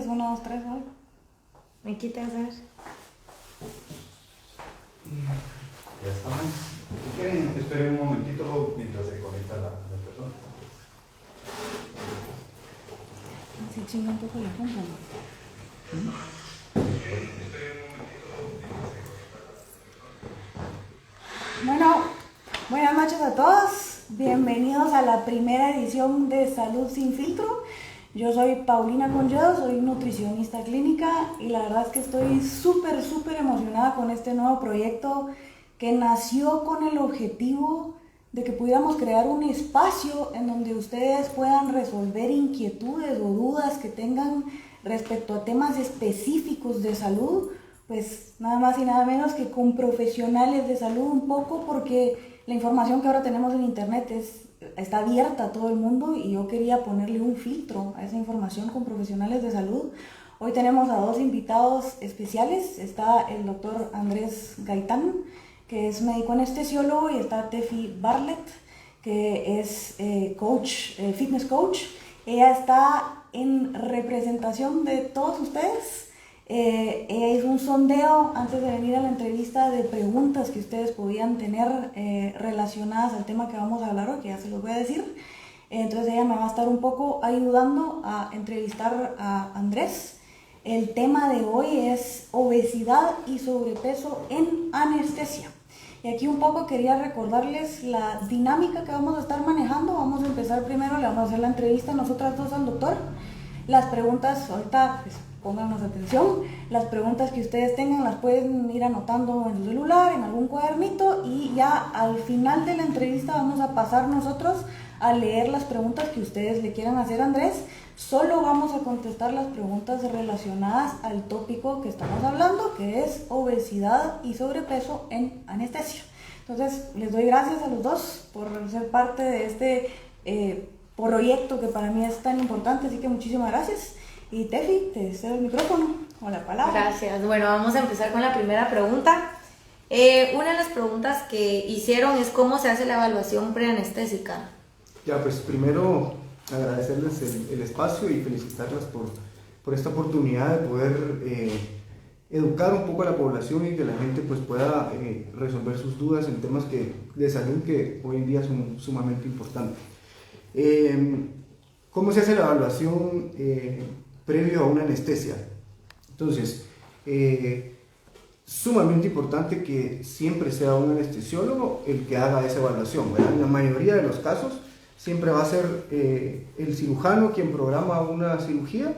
1, 2, 3, ¿vale? ¿Me quitas a ver? Ya estamos. Si quieren, esperen un momentito mientras se conecta la persona. Sí, chinga un poco la compra, ¿no? Bueno, buenas noches a todos. Bienvenidos a la primera edición de Salud Sin Filtro. Yo soy Paulina Congedo, soy nutricionista clínica y la verdad es que estoy súper emocionada con este nuevo proyecto que nació con el objetivo de que pudiéramos crear un espacio en donde ustedes puedan resolver inquietudes o dudas que tengan respecto a temas específicos de salud, pues nada más y nada menos que con profesionales de salud un poco, porque la información que ahora tenemos en internet está abierta a todo el mundo y yo quería ponerle un filtro a esa información con profesionales de salud. Hoy tenemos a dos invitados especiales. Está el doctor Andrés Gaitán, que es médico anestesiólogo, y está Tefi Bartlett, que es fitness coach. Ella está en representación de todos ustedes. Ella hizo un sondeo antes de venir a la entrevista de preguntas que ustedes podían tener relacionadas al tema que vamos a hablar hoy, que ya se los voy a decir. Entonces ella me va a estar un poco ayudando a entrevistar a Andrés. El tema de hoy es obesidad y sobrepeso en anestesia. Y aquí un poco quería recordarles la dinámica que vamos a estar manejando. Vamos a empezar primero, le vamos a hacer la entrevista nosotras dos al doctor. Las preguntas, ahorita pues, pónganos atención, las preguntas que ustedes tengan las pueden ir anotando en su celular, en algún cuadernito, y ya al final de la entrevista vamos a pasar nosotros a leer las preguntas que ustedes le quieran hacer a Andrés. Solo vamos a contestar las preguntas relacionadas al tópico que estamos hablando, que es obesidad y sobrepeso en anestesia. Entonces, les doy gracias a los dos por ser parte de este proyecto que para mí es tan importante, así que muchísimas gracias. Y Tefi, te cedo el micrófono o la palabra. Gracias. Bueno, vamos a empezar con la primera pregunta. Una de las preguntas que hicieron es ¿cómo se hace la evaluación preanestésica? Ya, pues primero agradecerles el espacio y felicitarlas por esta oportunidad de poder educar un poco a la población y que la gente pues pueda resolver sus dudas en temas de salud que hoy en día son sumamente importantes. ¿Cómo se hace la evaluación previo a una anestesia? Entonces, sumamente importante que siempre sea un anestesiólogo el que haga esa evaluación, ¿verdad? En la mayoría de los casos siempre va a ser el cirujano quien programa una cirugía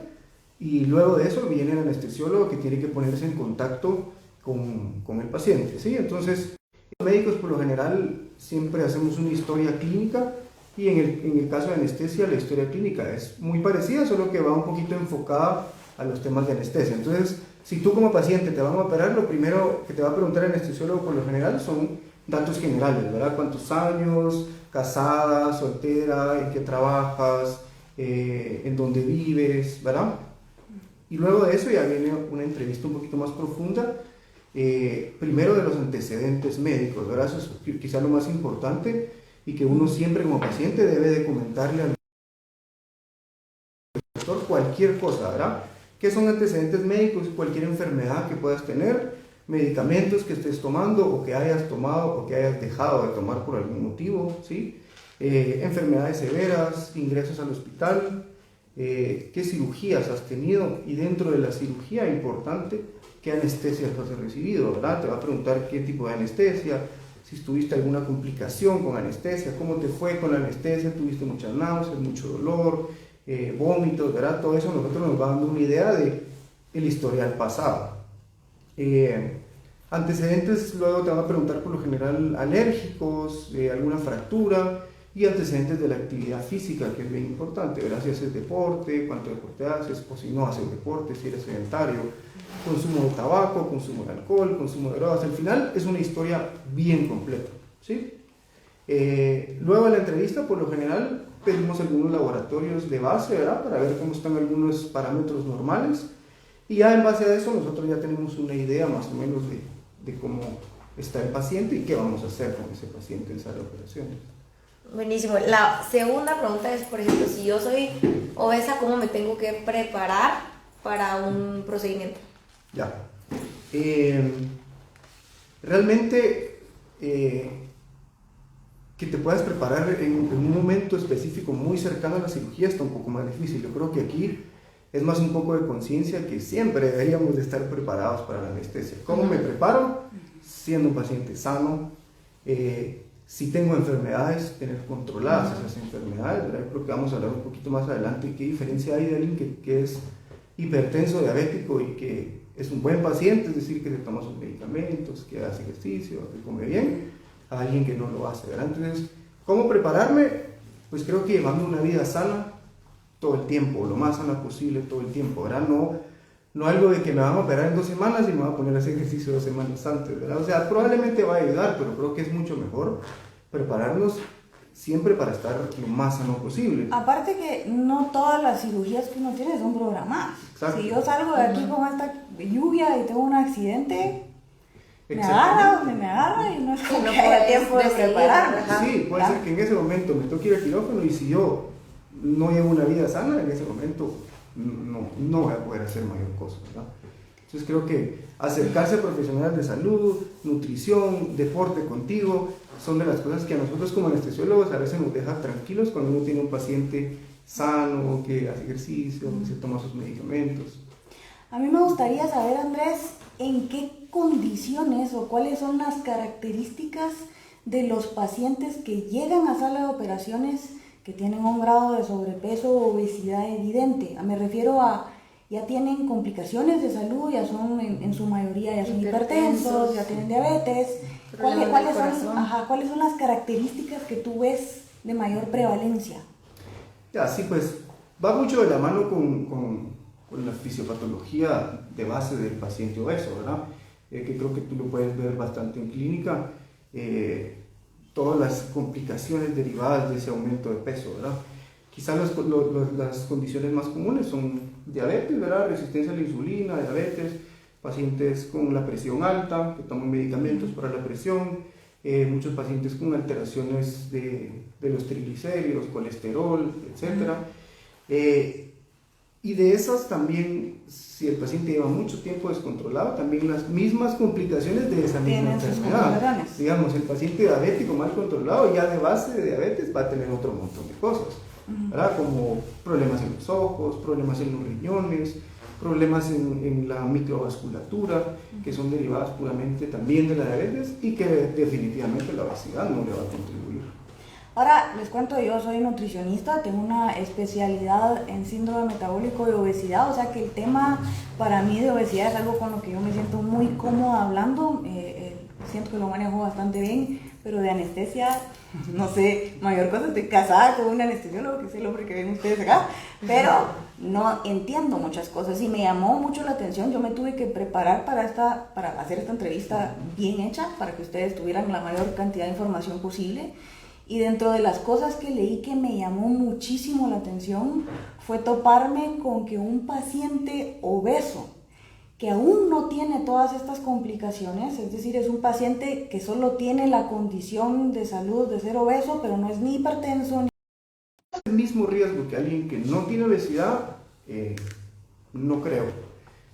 y luego de eso viene el anestesiólogo que tiene que ponerse en contacto con el paciente, ¿sí? Entonces, los médicos por lo general siempre hacemos una historia clínica y en el caso de anestesia la historia clínica es muy parecida, solo que va un poquito enfocada a los temas de anestesia. Entonces, si tú como paciente te van a operar, lo primero que te va a preguntar el anestesiólogo por lo general son datos generales, ¿verdad? ¿Cuántos años? ¿Casada? ¿Soltera? ¿En qué trabajas? ¿En dónde vives? ¿Verdad? Y luego de eso ya viene una entrevista un poquito más profunda, primero de los antecedentes médicos, ¿verdad? Eso es quizá lo más importante y que uno siempre como paciente debe de comentarle al doctor cualquier cosa, ¿verdad? ¿Qué son antecedentes médicos? Cualquier enfermedad que puedas tener, medicamentos que estés tomando o que hayas tomado o que hayas dejado de tomar por algún motivo, ¿sí? Enfermedades severas, ingresos al hospital, qué cirugías has tenido y dentro de la cirugía, importante, qué anestesia has recibido, ¿verdad? Te va a preguntar qué tipo de anestesia, si tuviste alguna complicación con anestesia, cómo te fue con la anestesia, tuviste muchas náuseas, mucho dolor, vómitos, ¿verdad? Todo eso nosotros nos va dando una idea de el historial pasado. Antecedentes, luego te van a preguntar por lo general alérgicos, alguna fractura y antecedentes de la actividad física, que es bien importante, ¿verdad? Si haces deporte, cuánto deporte haces, o si no haces deporte, si eres sedentario, consumo de tabaco, consumo de alcohol, consumo de drogas. Al final es una historia bien completa, ¿sí? Luego de la entrevista, por lo general, pedimos algunos laboratorios de base, ¿verdad? Para ver cómo están algunos parámetros normales. Y ya en base a eso, nosotros ya tenemos una idea más o menos de cómo está el paciente y qué vamos a hacer con ese paciente en sala de operaciones. Buenísimo. La segunda pregunta es, por ejemplo, si yo soy obesa, ¿cómo me tengo que preparar para un procedimiento? Ya. Realmente, que te puedas preparar en un momento específico muy cercano a la cirugía está un poco más difícil. Yo creo que aquí es más un poco de conciencia que siempre deberíamos de estar preparados para la anestesia. ¿Cómo me preparo? Siendo un paciente sano. Si tengo enfermedades, tener controladas esas enfermedades, ¿verdad? Creo que vamos a hablar un poquito más adelante qué diferencia hay de alguien que es hipertenso, diabético y que es un buen paciente, es decir, que se toma sus medicamentos, que hace ejercicio, que come bien, a alguien que no lo hace, ¿verdad? Entonces, ¿cómo prepararme? Pues creo que llevando una vida sana todo el tiempo, lo más sana posible todo el tiempo, ¿verdad? No algo de que me van a operar en 2 semanas y me voy a poner a hacer ejercicio 2 semanas antes, ¿verdad? O sea, probablemente va a ayudar, pero creo que es mucho mejor prepararnos siempre para estar lo más sano posible. Aparte que no todas las cirugías que uno tiene son programadas. Exacto. Si yo salgo de aquí con esta lluvia y tengo un accidente, me agarra donde me agarra y no es como No que haya puedes tiempo de decidir, prepararme. ajá. Sí, puede ser que en ese momento me toque ir al quirófano y si yo no llevo una vida sana, en ese momento no voy a poder hacer mayor cosa, ¿verdad? Entonces creo que acercarse a profesionales de salud, nutrición, deporte contigo, son de las cosas que a nosotros como anestesiólogos a veces nos deja tranquilos cuando uno tiene un paciente sano, que hace ejercicio, que se toma sus medicamentos. A mí me gustaría saber, Andrés, en qué condiciones o cuáles son las características de los pacientes que llegan a sala de operaciones que tienen un grado de sobrepeso o obesidad evidente. Me refiero a ya tienen complicaciones de salud, ya son en su mayoría ya son hipertensos, ya tienen diabetes. ¿Cuáles son las características que tú ves de mayor prevalencia? Ya, sí, pues va mucho de la mano con la fisiopatología de base del paciente obeso, ¿verdad? Que creo que tú lo puedes ver bastante en clínica, todas las complicaciones derivadas de ese aumento de peso, ¿verdad? Quizás las condiciones más comunes son diabetes, ¿verdad? Resistencia a la insulina, diabetes, pacientes con la presión alta, que toman medicamentos para la presión, muchos pacientes con alteraciones de los triglicéridos, colesterol, etc. Y de esas también, si el paciente lleva mucho tiempo descontrolado, también las mismas complicaciones de esa misma enfermedad. Digamos, el paciente diabético mal controlado ya de base de diabetes va a tener otro montón de cosas, ¿verdad? Como problemas en los ojos, problemas en los riñones, problemas en la microvasculatura, que son derivadas puramente también de la diabetes y que definitivamente la obesidad no le va a contribuir. Ahora les cuento, yo soy nutricionista, tengo una especialidad en síndrome metabólico de obesidad, o sea que el tema para mí de obesidad es algo con lo que yo me siento muy cómoda hablando, siento que lo manejo bastante bien, pero de anestesia, no sé, mayor cosa, estoy casada con un anestesiólogo, que es el hombre que ven ustedes acá, pero no entiendo muchas cosas y me llamó mucho la atención, yo me tuve que preparar para hacer esta entrevista bien hecha, para que ustedes tuvieran la mayor cantidad de información posible. Y dentro de las cosas que leí que me llamó muchísimo la atención fue toparme con que un paciente obeso que aún no tiene todas estas complicaciones, es decir, es un paciente que solo tiene la condición de salud de ser obeso, pero no es ni hipertenso. El mismo riesgo que alguien que no tiene obesidad, no creo.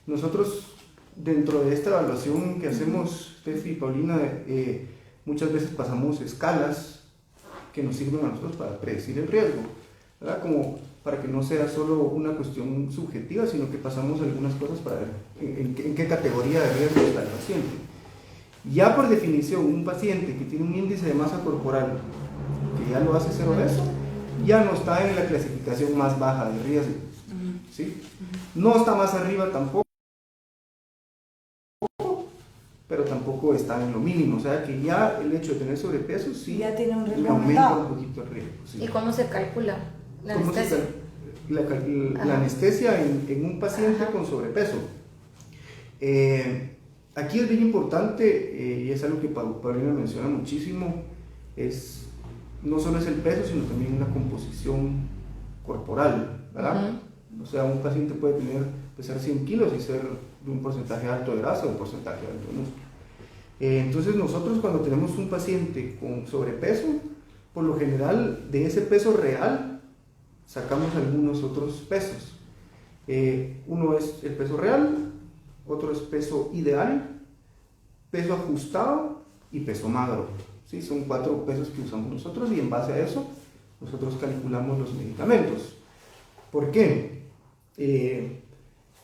Nosotros, dentro de esta evaluación que hacemos, Steffi y Paulina, muchas veces pasamos escalas que nos sirven a nosotros para predecir el riesgo, ¿verdad? Como para que no sea solo una cuestión subjetiva, sino que pasamos algunas cosas para ver en qué categoría de riesgo está el paciente. Ya por definición, un paciente que tiene un índice de masa corporal que ya lo hace ser obeso, ya no está en la clasificación más baja de riesgo, ¿sí? No está más arriba tampoco, pero tampoco está en lo mínimo, o sea que ya el hecho de tener sobrepeso sí ya tiene un riesgo le aumenta aumentado. un poquito el riesgo. Sí. ¿Y cómo se calcula la anestesia? La anestesia en un paciente con sobrepeso. Aquí es bien importante, y es algo que Paulina menciona muchísimo, no solo es el peso, sino también la composición corporal, ¿verdad? O sea, un paciente puede pesar 100 kilos y ser de un porcentaje alto de grasa o un porcentaje alto de músculo. Entonces nosotros cuando tenemos un paciente con sobrepeso, por lo general de ese peso real sacamos algunos otros pesos Uno es el peso real, otro es peso ideal, peso ajustado y peso magro. ¿Sí? Son 4 pesos que usamos nosotros y en base a eso nosotros calculamos los medicamentos. ¿Por qué?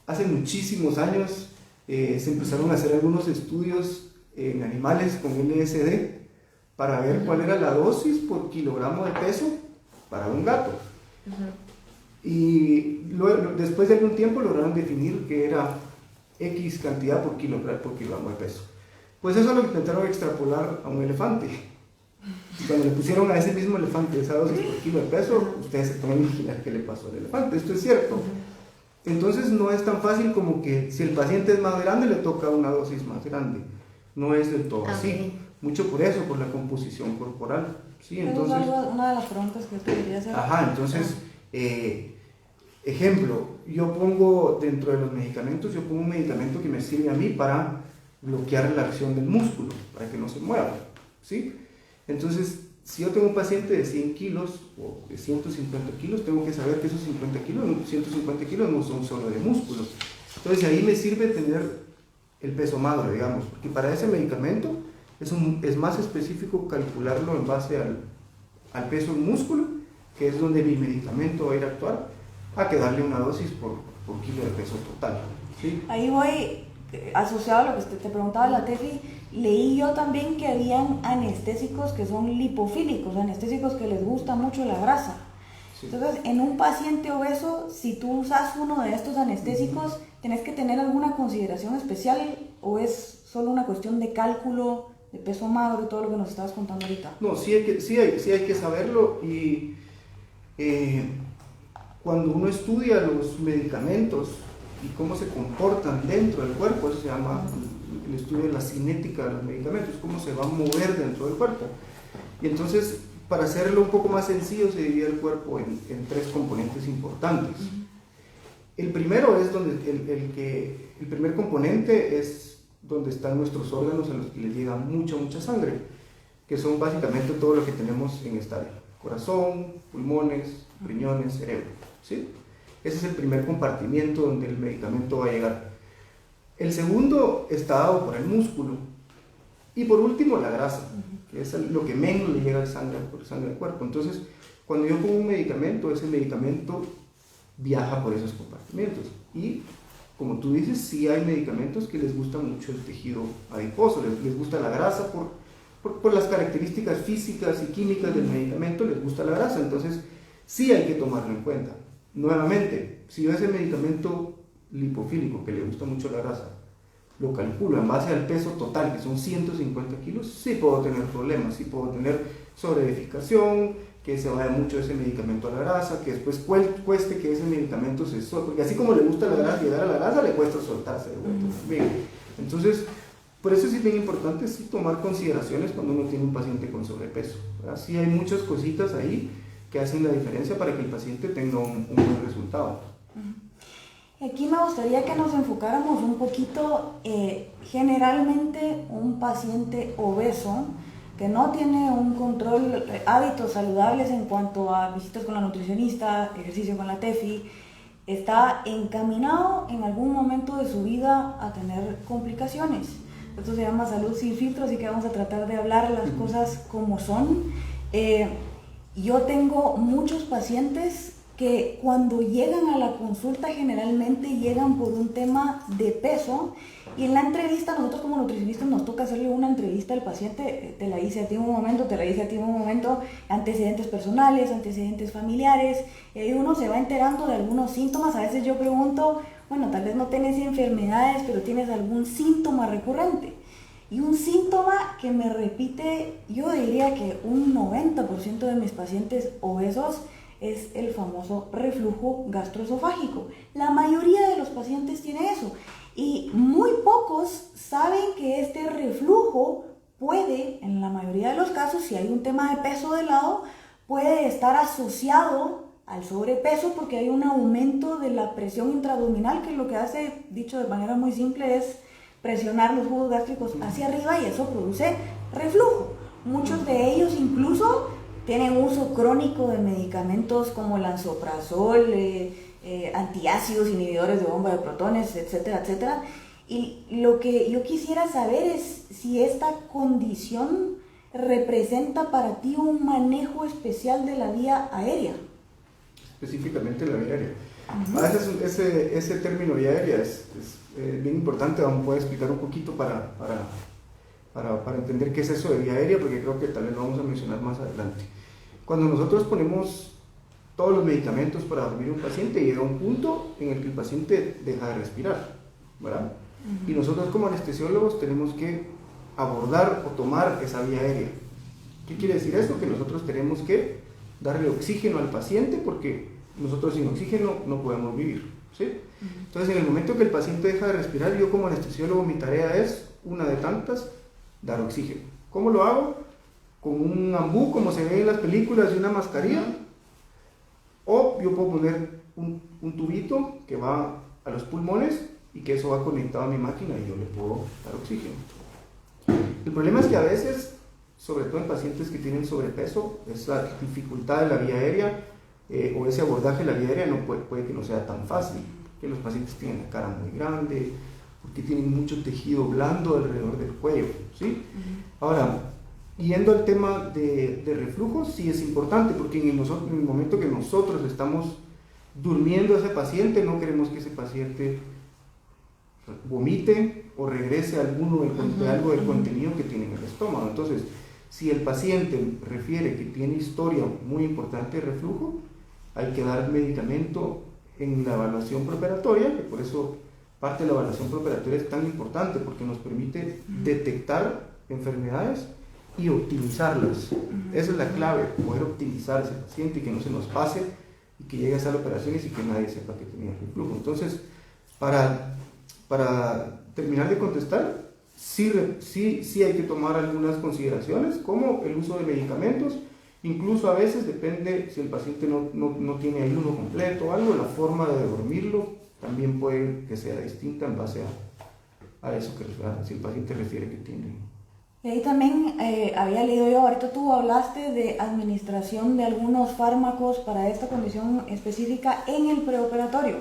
Hace muchísimos años se empezaron a hacer algunos estudios en animales con LSD para ver cuál era la dosis por kilogramo de peso para un gato. Y luego, después de algún tiempo lograron definir que era X cantidad por kilogramo de peso. Pues eso lo intentaron extrapolar a un elefante. Y cuando le pusieron a ese mismo elefante esa dosis por kilo de peso, ustedes se pueden imaginar qué le pasó al elefante. Esto es cierto. Entonces no es tan fácil como que si el paciente es más grande le toca una dosis más grande. No es del todo así. Mucho por eso, por la composición corporal. ¿Sí? Entonces, eso es una de las preguntas que te quería hacer. Ajá, entonces, ejemplo, yo pongo dentro de los medicamentos, yo pongo un medicamento que me sirve a mí para bloquear la acción del músculo, para que no se mueva. ¿Sí? Entonces, si yo tengo un paciente de 100 kilos o de 150 kilos, tengo que saber que esos 150 kilos no son solo de músculos. Entonces, ahí me sirve tener el peso magro, digamos, porque para ese medicamento es más específico calcularlo en base al peso del músculo, que es donde mi medicamento va a ir a actuar, a que darle una dosis por kilo de peso total. ¿Sí? Ahí voy, asociado a lo que te preguntaba la Tefi, leí yo también que habían anestésicos que son lipofílicos, anestésicos que les gusta mucho la grasa. Sí. Entonces, en un paciente obeso, si tú usas uno de estos anestésicos, ¿tenés que tener alguna consideración especial o es solo una cuestión de cálculo de peso magro y todo lo que nos estabas contando ahorita? No, sí hay que saberlo y cuando uno estudia los medicamentos y cómo se comportan dentro del cuerpo, eso se llama el estudio de la cinética de los medicamentos, cómo se va a mover dentro del cuerpo. Y entonces, para hacerlo un poco más sencillo, se divide el cuerpo en 3 componentes importantes. El primero es donde el primer componente es donde están nuestros órganos a los que les llega mucha sangre, que son básicamente todo lo que tenemos en esta área: corazón, pulmones, riñones, cerebro. ¿Sí? Ese es el primer compartimiento donde el medicamento va a llegar. El segundo está dado por el músculo. Y por último, la grasa, que es lo que menos le llega al sangre al cuerpo. Entonces, cuando yo pongo un medicamento, ese medicamento viaja por esos compartimentos. Y, como tú dices, sí hay medicamentos que les gusta mucho el tejido adiposo, les gusta la grasa por las características físicas y químicas del medicamento, les gusta la grasa. Entonces, sí hay que tomarlo en cuenta. Nuevamente, si yo ese medicamento lipofílico que le gusta mucho la grasa, lo calculo en base al peso total, que son 150 kilos, sí puedo tener problemas, sí puedo tener sobreedificación, que se vaya mucho ese medicamento a la grasa, que después cueste que ese medicamento se suelte, porque así como le gusta la grasa, llegar a la grasa, le cuesta soltarse de vuelta también. Entonces, por eso es bien importante sí tomar consideraciones cuando uno tiene un paciente con sobrepeso, ¿verdad? Sí hay muchas cositas ahí que hacen la diferencia para que el paciente tenga un buen resultado. Aquí me gustaría que nos enfocáramos un poquito, generalmente un paciente obeso que no tiene un control, hábitos saludables en cuanto a visitas con la nutricionista, ejercicio con la Tefi, está encaminado en algún momento de su vida a tener complicaciones. Esto se llama salud sin filtro, así que vamos a tratar de hablar las cosas como son. Yo tengo muchos pacientes que cuando llegan a la consulta generalmente llegan por un tema de peso, y en la entrevista nosotros como nutricionistas nos toca hacerle una entrevista al paciente. Te la hice a ti un momento, te la hice a ti un momento, antecedentes personales, antecedentes familiares, y uno se va enterando de algunos síntomas. A veces yo pregunto, bueno, tal vez no tienes enfermedades, pero tienes algún síntoma recurrente. Y un síntoma que me repite, yo diría que un 90% de mis pacientes obesos, es el famoso reflujo gastroesofágico. La mayoría de los pacientes tiene eso y muy pocos saben que este reflujo puede, en la mayoría de los casos, si hay un tema de peso de lado, puede estar asociado al sobrepeso porque hay un aumento de la presión intraabdominal, que lo que hace, dicho de manera muy simple, es presionar los jugos gástricos hacia arriba y eso produce reflujo. Muchos de ellos incluso tienen uso crónico de medicamentos como lansoprazol, antiácidos, inhibidores de bomba de protones, etcétera, etcétera. Y lo que yo quisiera saber es si esta condición representa para ti un manejo especial de la vía aérea. Específicamente la vía aérea. A veces ese término vía aérea es bien importante, vamos a poder explicar un poquito para entender qué es eso de vía aérea, porque creo que tal vez lo vamos a mencionar más adelante. Cuando nosotros ponemos todos los medicamentos para dormir a un paciente, llega un punto en el que el paciente deja de respirar, ¿verdad? Y nosotros como anestesiólogos tenemos que abordar o tomar esa vía aérea. ¿Qué quiere decir esto? Que nosotros tenemos que darle oxígeno al paciente, porque nosotros sin oxígeno no podemos vivir, ¿sí? Entonces, en el momento que el paciente deja de respirar, yo como anestesiólogo, mi tarea es, una de tantas, dar oxígeno. ¿Cómo lo hago? Con un ambú, como se ve en las películas, y una mascarilla, o yo puedo poner un tubito que va a los pulmones y que eso va conectado a mi máquina y yo le puedo dar oxígeno. El problema es que a veces, sobre todo en pacientes que tienen sobrepeso, esa dificultad de la vía aérea o ese abordaje de la vía aérea puede que no sea tan fácil, que los pacientes tienen la cara muy grande, porque tienen mucho tejido blando alrededor del cuello, ¿sí? Ahora, yendo al tema de reflujo, sí es importante, porque en el momento que nosotros estamos durmiendo a ese paciente, no queremos que ese paciente vomite o regrese algo del contenido que tiene en el estómago. Entonces, si el paciente refiere que tiene historia muy importante de reflujo, hay que dar medicamento en la evaluación preoperatoria, que por eso parte de la evaluación preoperatoria es tan importante, porque nos permite detectar enfermedades y optimizarlas. Esa es la clave, poder optimizar a ese paciente y que no se nos pase y que llegue a hacer operaciones y que nadie sepa que tenía reflujo. Entonces, para terminar de contestar, sí hay que tomar algunas consideraciones, como el uso de medicamentos. Incluso a veces depende, si el paciente no tiene ayuno completo o algo, la forma de dormirlo también puede que sea distinta en base a eso que si el paciente refiere que tiene. Y ahí también había leído yo, ahorita tú hablaste de administración de algunos fármacos para esta condición específica en el preoperatorio.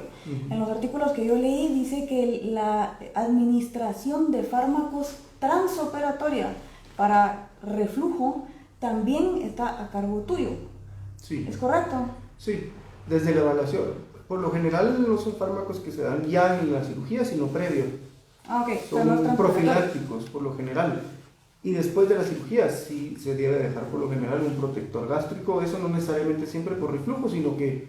En los artículos que yo leí dice que la administración de fármacos transoperatoria para reflujo también está a cargo tuyo. Sí. ¿Es correcto? Sí, desde la evaluación. Por lo general no son fármacos que se dan ya en la cirugía, sino previo. Ah, ok. Son profilácticos, por lo general. Y después de la cirugía sí se debe dejar por lo general un protector gástrico. Eso no necesariamente siempre por reflujo, sino que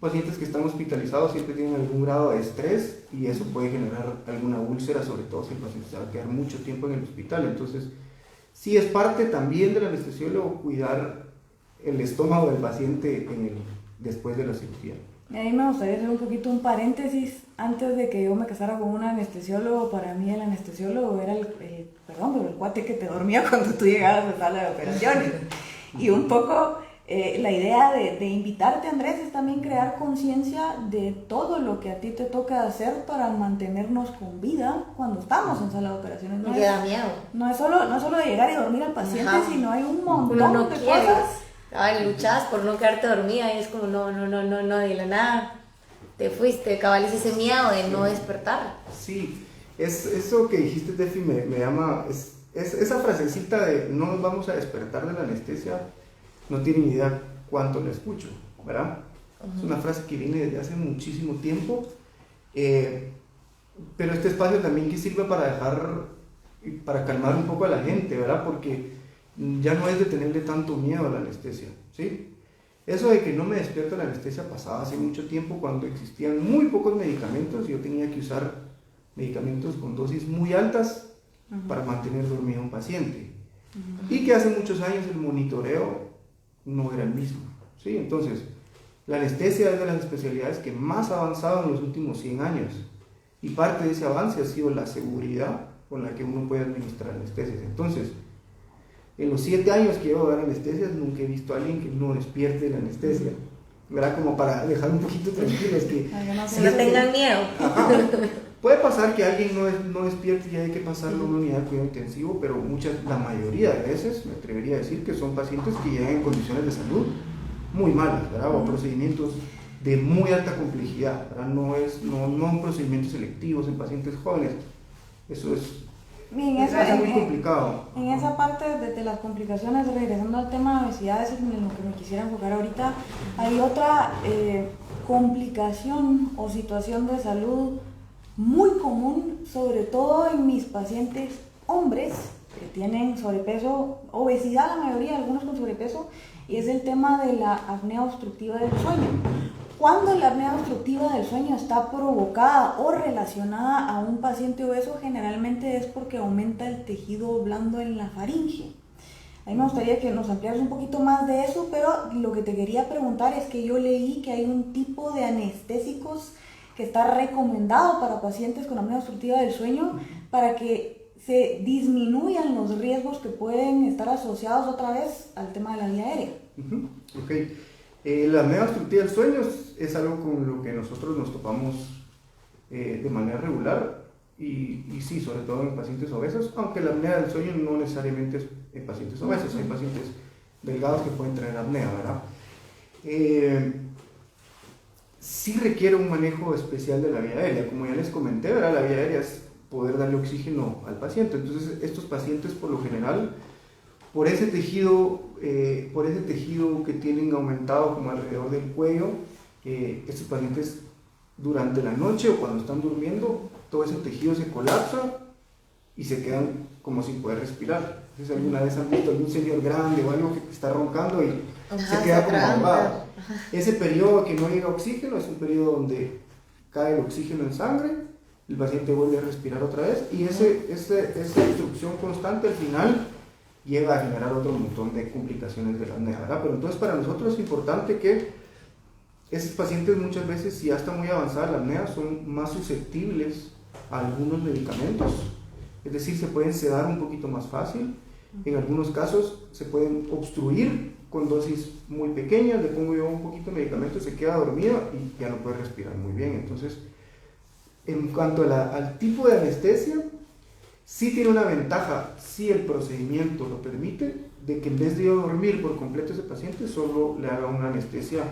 pacientes que están hospitalizados siempre tienen algún grado de estrés y eso puede generar alguna úlcera, sobre todo si el paciente se va a quedar mucho tiempo en el hospital. Entonces, sí es parte también del anestesiólogo cuidar el estómago del paciente después de la cirugía. Y ahí me gustaría hacer un poquito un paréntesis. Antes de que yo me casara con un anestesiólogo, para mí el anestesiólogo era el cuate que te dormía cuando tú llegabas a la sala de operaciones. Y un poco la idea de invitarte, Andrés, es también crear conciencia de todo lo que a ti te toca hacer para mantenernos con vida cuando estamos en sala de operaciones. No da miedo. No es solo de llegar y dormir al paciente, sino hay un montón no de quieres. cosas. Ay, luchas por no quedarte dormida y es como no, de la nada te fuiste, cabales ese miedo de no despertar. Sí, eso que dijiste, Tefi, me llama, esa frasecita de no nos vamos a despertar de la anestesia, no tienen idea cuánto la escucho, ¿verdad? Es una frase que viene desde hace muchísimo tiempo, pero este espacio también que sirve para calmar un poco a la gente, ¿verdad? Porque ya no es de tenerle tanto miedo a la anestesia, ¿sí? Eso de que no me despierto de la anestesia pasaba hace mucho tiempo cuando existían muy pocos medicamentos y yo tenía que usar medicamentos con dosis muy altas para mantener dormido a un paciente. Y que hace muchos años el monitoreo no era el mismo, ¿sí? Entonces, la anestesia es de las especialidades que más ha avanzado en los últimos 100 años y parte de ese avance ha sido la seguridad con la que uno puede administrar anestesias. Entonces, en los 7 años que llevo a dar anestesias, nunca he visto a alguien que no despierte de la anestesia, ¿verdad? Como para dejar un poquito tranquilos que no tengan miedo. Puede pasar que alguien no despierte y hay que pasarlo a una unidad de cuidado intensivo, pero la mayoría de veces, me atrevería a decir que son pacientes que llegan en condiciones de salud muy malas, ¿verdad? O procedimientos de muy alta complejidad, ¿verdad? No procedimientos selectivos en pacientes jóvenes. Eso es Bien, muy complicado. En esa parte de las complicaciones, regresando al tema de obesidad, es en lo que me quisiera enfocar ahorita, hay otra complicación o situación de salud muy común, sobre todo en mis pacientes hombres que tienen sobrepeso, obesidad la mayoría, algunos con sobrepeso, y es el tema de la apnea obstructiva del sueño. Cuando la apnea obstructiva del sueño está provocada o relacionada a un paciente obeso, generalmente es porque aumenta el tejido blando en la faringe. A mí me gustaría que nos ampliaras un poquito más de eso, pero lo que te quería preguntar es que yo leí que hay un tipo de anestésicos que está recomendado para pacientes con apnea obstructiva del sueño para que se disminuyan los riesgos que pueden estar asociados otra vez al tema de la vía aérea. Ok. La apnea obstructiva del sueño es algo con lo que nosotros nos topamos de manera regular y sí, sobre todo en pacientes obesos, aunque la apnea del sueño no necesariamente es en pacientes obesos, hay pacientes delgados que pueden tener apnea, ¿verdad? Sí requiere un manejo especial de la vía aérea, como ya les comenté, ¿verdad? La vía aérea es poder darle oxígeno al paciente, entonces estos pacientes por lo general, por ese tejido que tienen aumentado como alrededor del cuello, estos pacientes durante la noche o cuando están durmiendo, todo ese tejido se colapsa y se quedan como sin poder respirar. Entonces alguna vez han visto algún señor grande o algo que está roncando y se queda como ahogado. Ese periodo que no llega oxígeno es un periodo donde cae el oxígeno en sangre, el paciente vuelve a respirar otra vez y esa obstrucción constante al final llega a generar otro montón de complicaciones de la apnea, ¿verdad? Pero entonces para nosotros es importante que esos pacientes muchas veces, si ya está muy avanzada la apnea, son más susceptibles a algunos medicamentos, es decir, se pueden sedar un poquito más fácil, en algunos casos se pueden obstruir con dosis muy pequeñas, le pongo yo un poquito de medicamento, se queda dormida y ya no puede respirar muy bien. Entonces, en cuanto al tipo de anestesia, sí tiene una ventaja, si el procedimiento lo permite, de que en vez de yo dormir por completo a ese paciente, solo le haga una anestesia,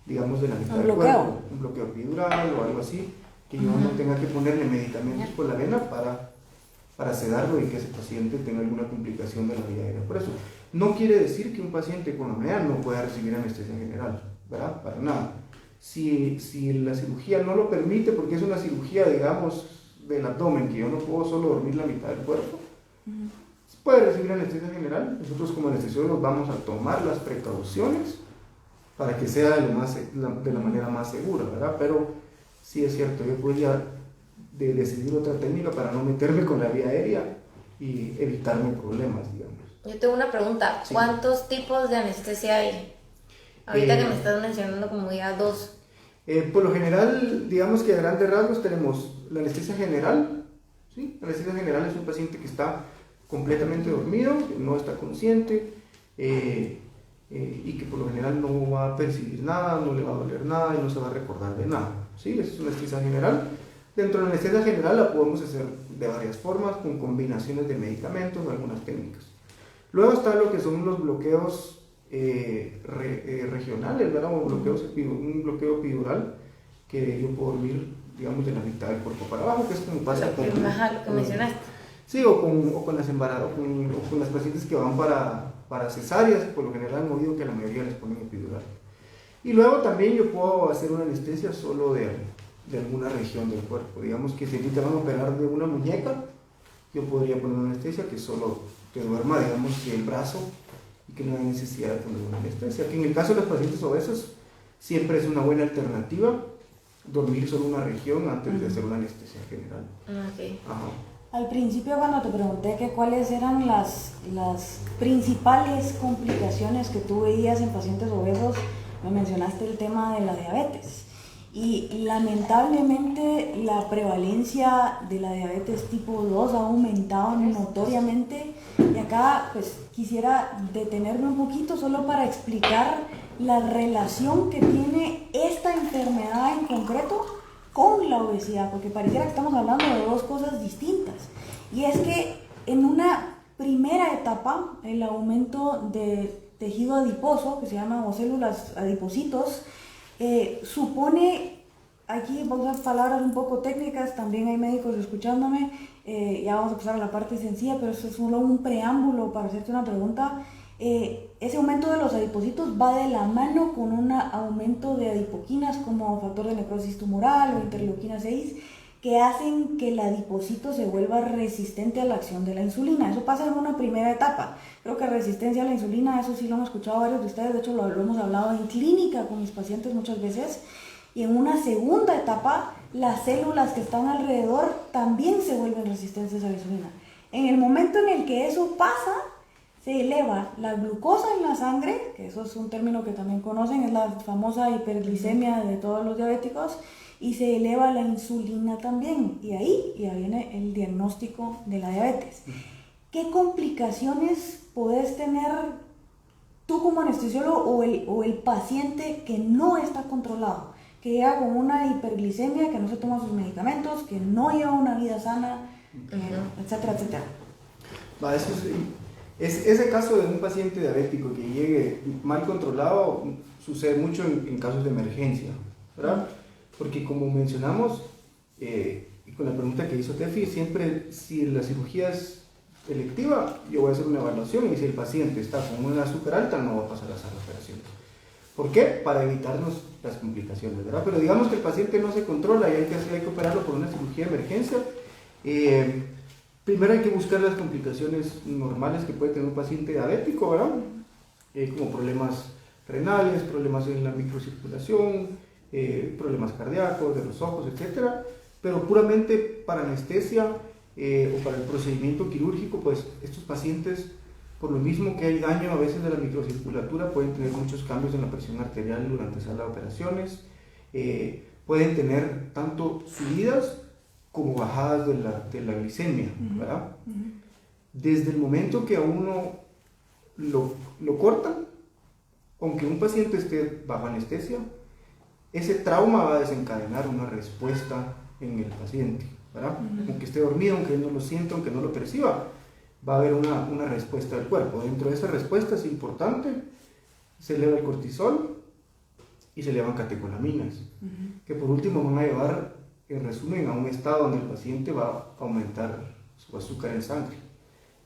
digamos, de la mitad del cuerpo, un bloqueo epidural o algo así, que yo no tenga que ponerle medicamentos por la vena para sedarlo y que ese paciente tenga alguna complicación de la vía aérea. Por eso, no quiere decir que un paciente con apnea no pueda recibir anestesia general, ¿verdad? Para nada. Si la cirugía no lo permite, porque es una cirugía, digamos, del abdomen, que yo no puedo solo dormir la mitad del cuerpo, puede recibir anestesia general. Nosotros como anestesiólogos vamos a tomar las precauciones para que sea de la manera más segura, ¿verdad? Pero sí es cierto, yo podría decidir otra técnica para no meterme con la vía aérea y evitarme problemas, digamos. Yo tengo una pregunta, sí. ¿Cuántos tipos de anestesia hay? Ahorita que me estás mencionando como ya 2. Por lo general, digamos que a grandes rasgos tenemos la anestesia general, ¿sí? La anestesia general es un paciente que está completamente dormido, que no está consciente y que por lo general no va a percibir nada, no le va a doler nada y no se va a recordar de nada, ¿sí? Esa es una anestesia general. Dentro de la anestesia general la podemos hacer de varias formas, con combinaciones de medicamentos o algunas técnicas. Luego está lo que son los bloqueos regionales, ¿verdad? O un bloqueo epidural, que yo puedo dormir, digamos, de la mitad del cuerpo para abajo, que es como pasa lo que mencionaste. Sí, o con las pacientes que van para cesáreas, por lo general han oído que a la mayoría les ponen epidural. Y luego también yo puedo hacer una anestesia solo de alguna región del cuerpo. Digamos que si te van a operar de una muñeca, yo podría poner una anestesia que solo te duerma, digamos, el brazo y que no hay necesidad de poner una anestesia. Que en el caso de los pacientes obesos siempre es una buena alternativa dormir solo una región antes de hacer una anestesia general. Okay. Ajá. Al principio cuando te pregunté que cuáles eran las principales complicaciones que tú veías en pacientes obesos, me mencionaste el tema de la diabetes. Y lamentablemente la prevalencia de la diabetes tipo 2 ha aumentado notoriamente, y acá pues quisiera detenerme un poquito solo para explicar la relación que tiene esta enfermedad en concreto con la obesidad, porque pareciera que estamos hablando de dos cosas distintas. Y es que en una primera etapa el aumento de tejido adiposo, que se llama o células adipocitos, supone, aquí vamos a usar palabras un poco técnicas, también hay médicos escuchándome, ya vamos a pasar a la parte sencilla, pero eso es solo un preámbulo para hacerte una pregunta. Ese aumento de los adipocitos va de la mano con un aumento de adipoquinas como factor de necrosis tumoral o interleuquina 6, que hacen que el adipocito se vuelva resistente a la acción de la insulina. Eso pasa en una primera etapa. Creo que resistencia a la insulina, eso sí lo han escuchado varios de ustedes, de hecho lo hemos hablado en clínica con mis pacientes muchas veces. Y en una segunda etapa, las células que están alrededor también se vuelven resistentes a la insulina. En el momento en el que eso pasa, se eleva la glucosa en la sangre, que eso es un término que también conocen, es la famosa hiperglicemia de todos los diabéticos, y se eleva la insulina también, y ahí ya viene el diagnóstico de la diabetes. ¿Qué complicaciones podés tener tú como anestesiólogo o el paciente que no está controlado, que llega con una hiperglicemia, que no se toma sus medicamentos, que no lleva una vida sana, etcétera, etcétera? Ese caso de un paciente diabético que llegue mal controlado sucede mucho en casos de emergencia, ¿verdad? Porque como mencionamos, y con la pregunta que hizo Tefi, siempre si la cirugía es electiva, yo voy a hacer una evaluación y si el paciente está con una azúcar alta, no va a pasar a hacer operaciones. ¿Por qué? Para evitarnos las complicaciones, ¿verdad? Pero digamos que el paciente no se controla y hay que operarlo por una cirugía de emergencia. Primero hay que buscar las complicaciones normales que puede tener un paciente diabético, ¿verdad? Como problemas renales, problemas en la microcirculación, problemas cardíacos, de los ojos, etc. Pero puramente para anestesia o para el procedimiento quirúrgico, pues estos pacientes, por lo mismo que hay daño a veces de la microcirculatura, pueden tener muchos cambios en la presión arterial durante sala de operaciones, pueden tener tanto subidas como bajadas de la glicemia, ¿verdad? Desde el momento que a uno lo cortan, aunque un paciente esté bajo anestesia, ese trauma va a desencadenar una respuesta en el paciente, ¿verdad? Aunque esté dormido, aunque él no lo sienta, aunque no lo perciba, va a haber una respuesta del cuerpo. Dentro de esa respuesta es importante, se eleva el cortisol y se elevan catecolaminas, que por último van a llevar, en resumen, a un estado donde el paciente va a aumentar su azúcar en sangre.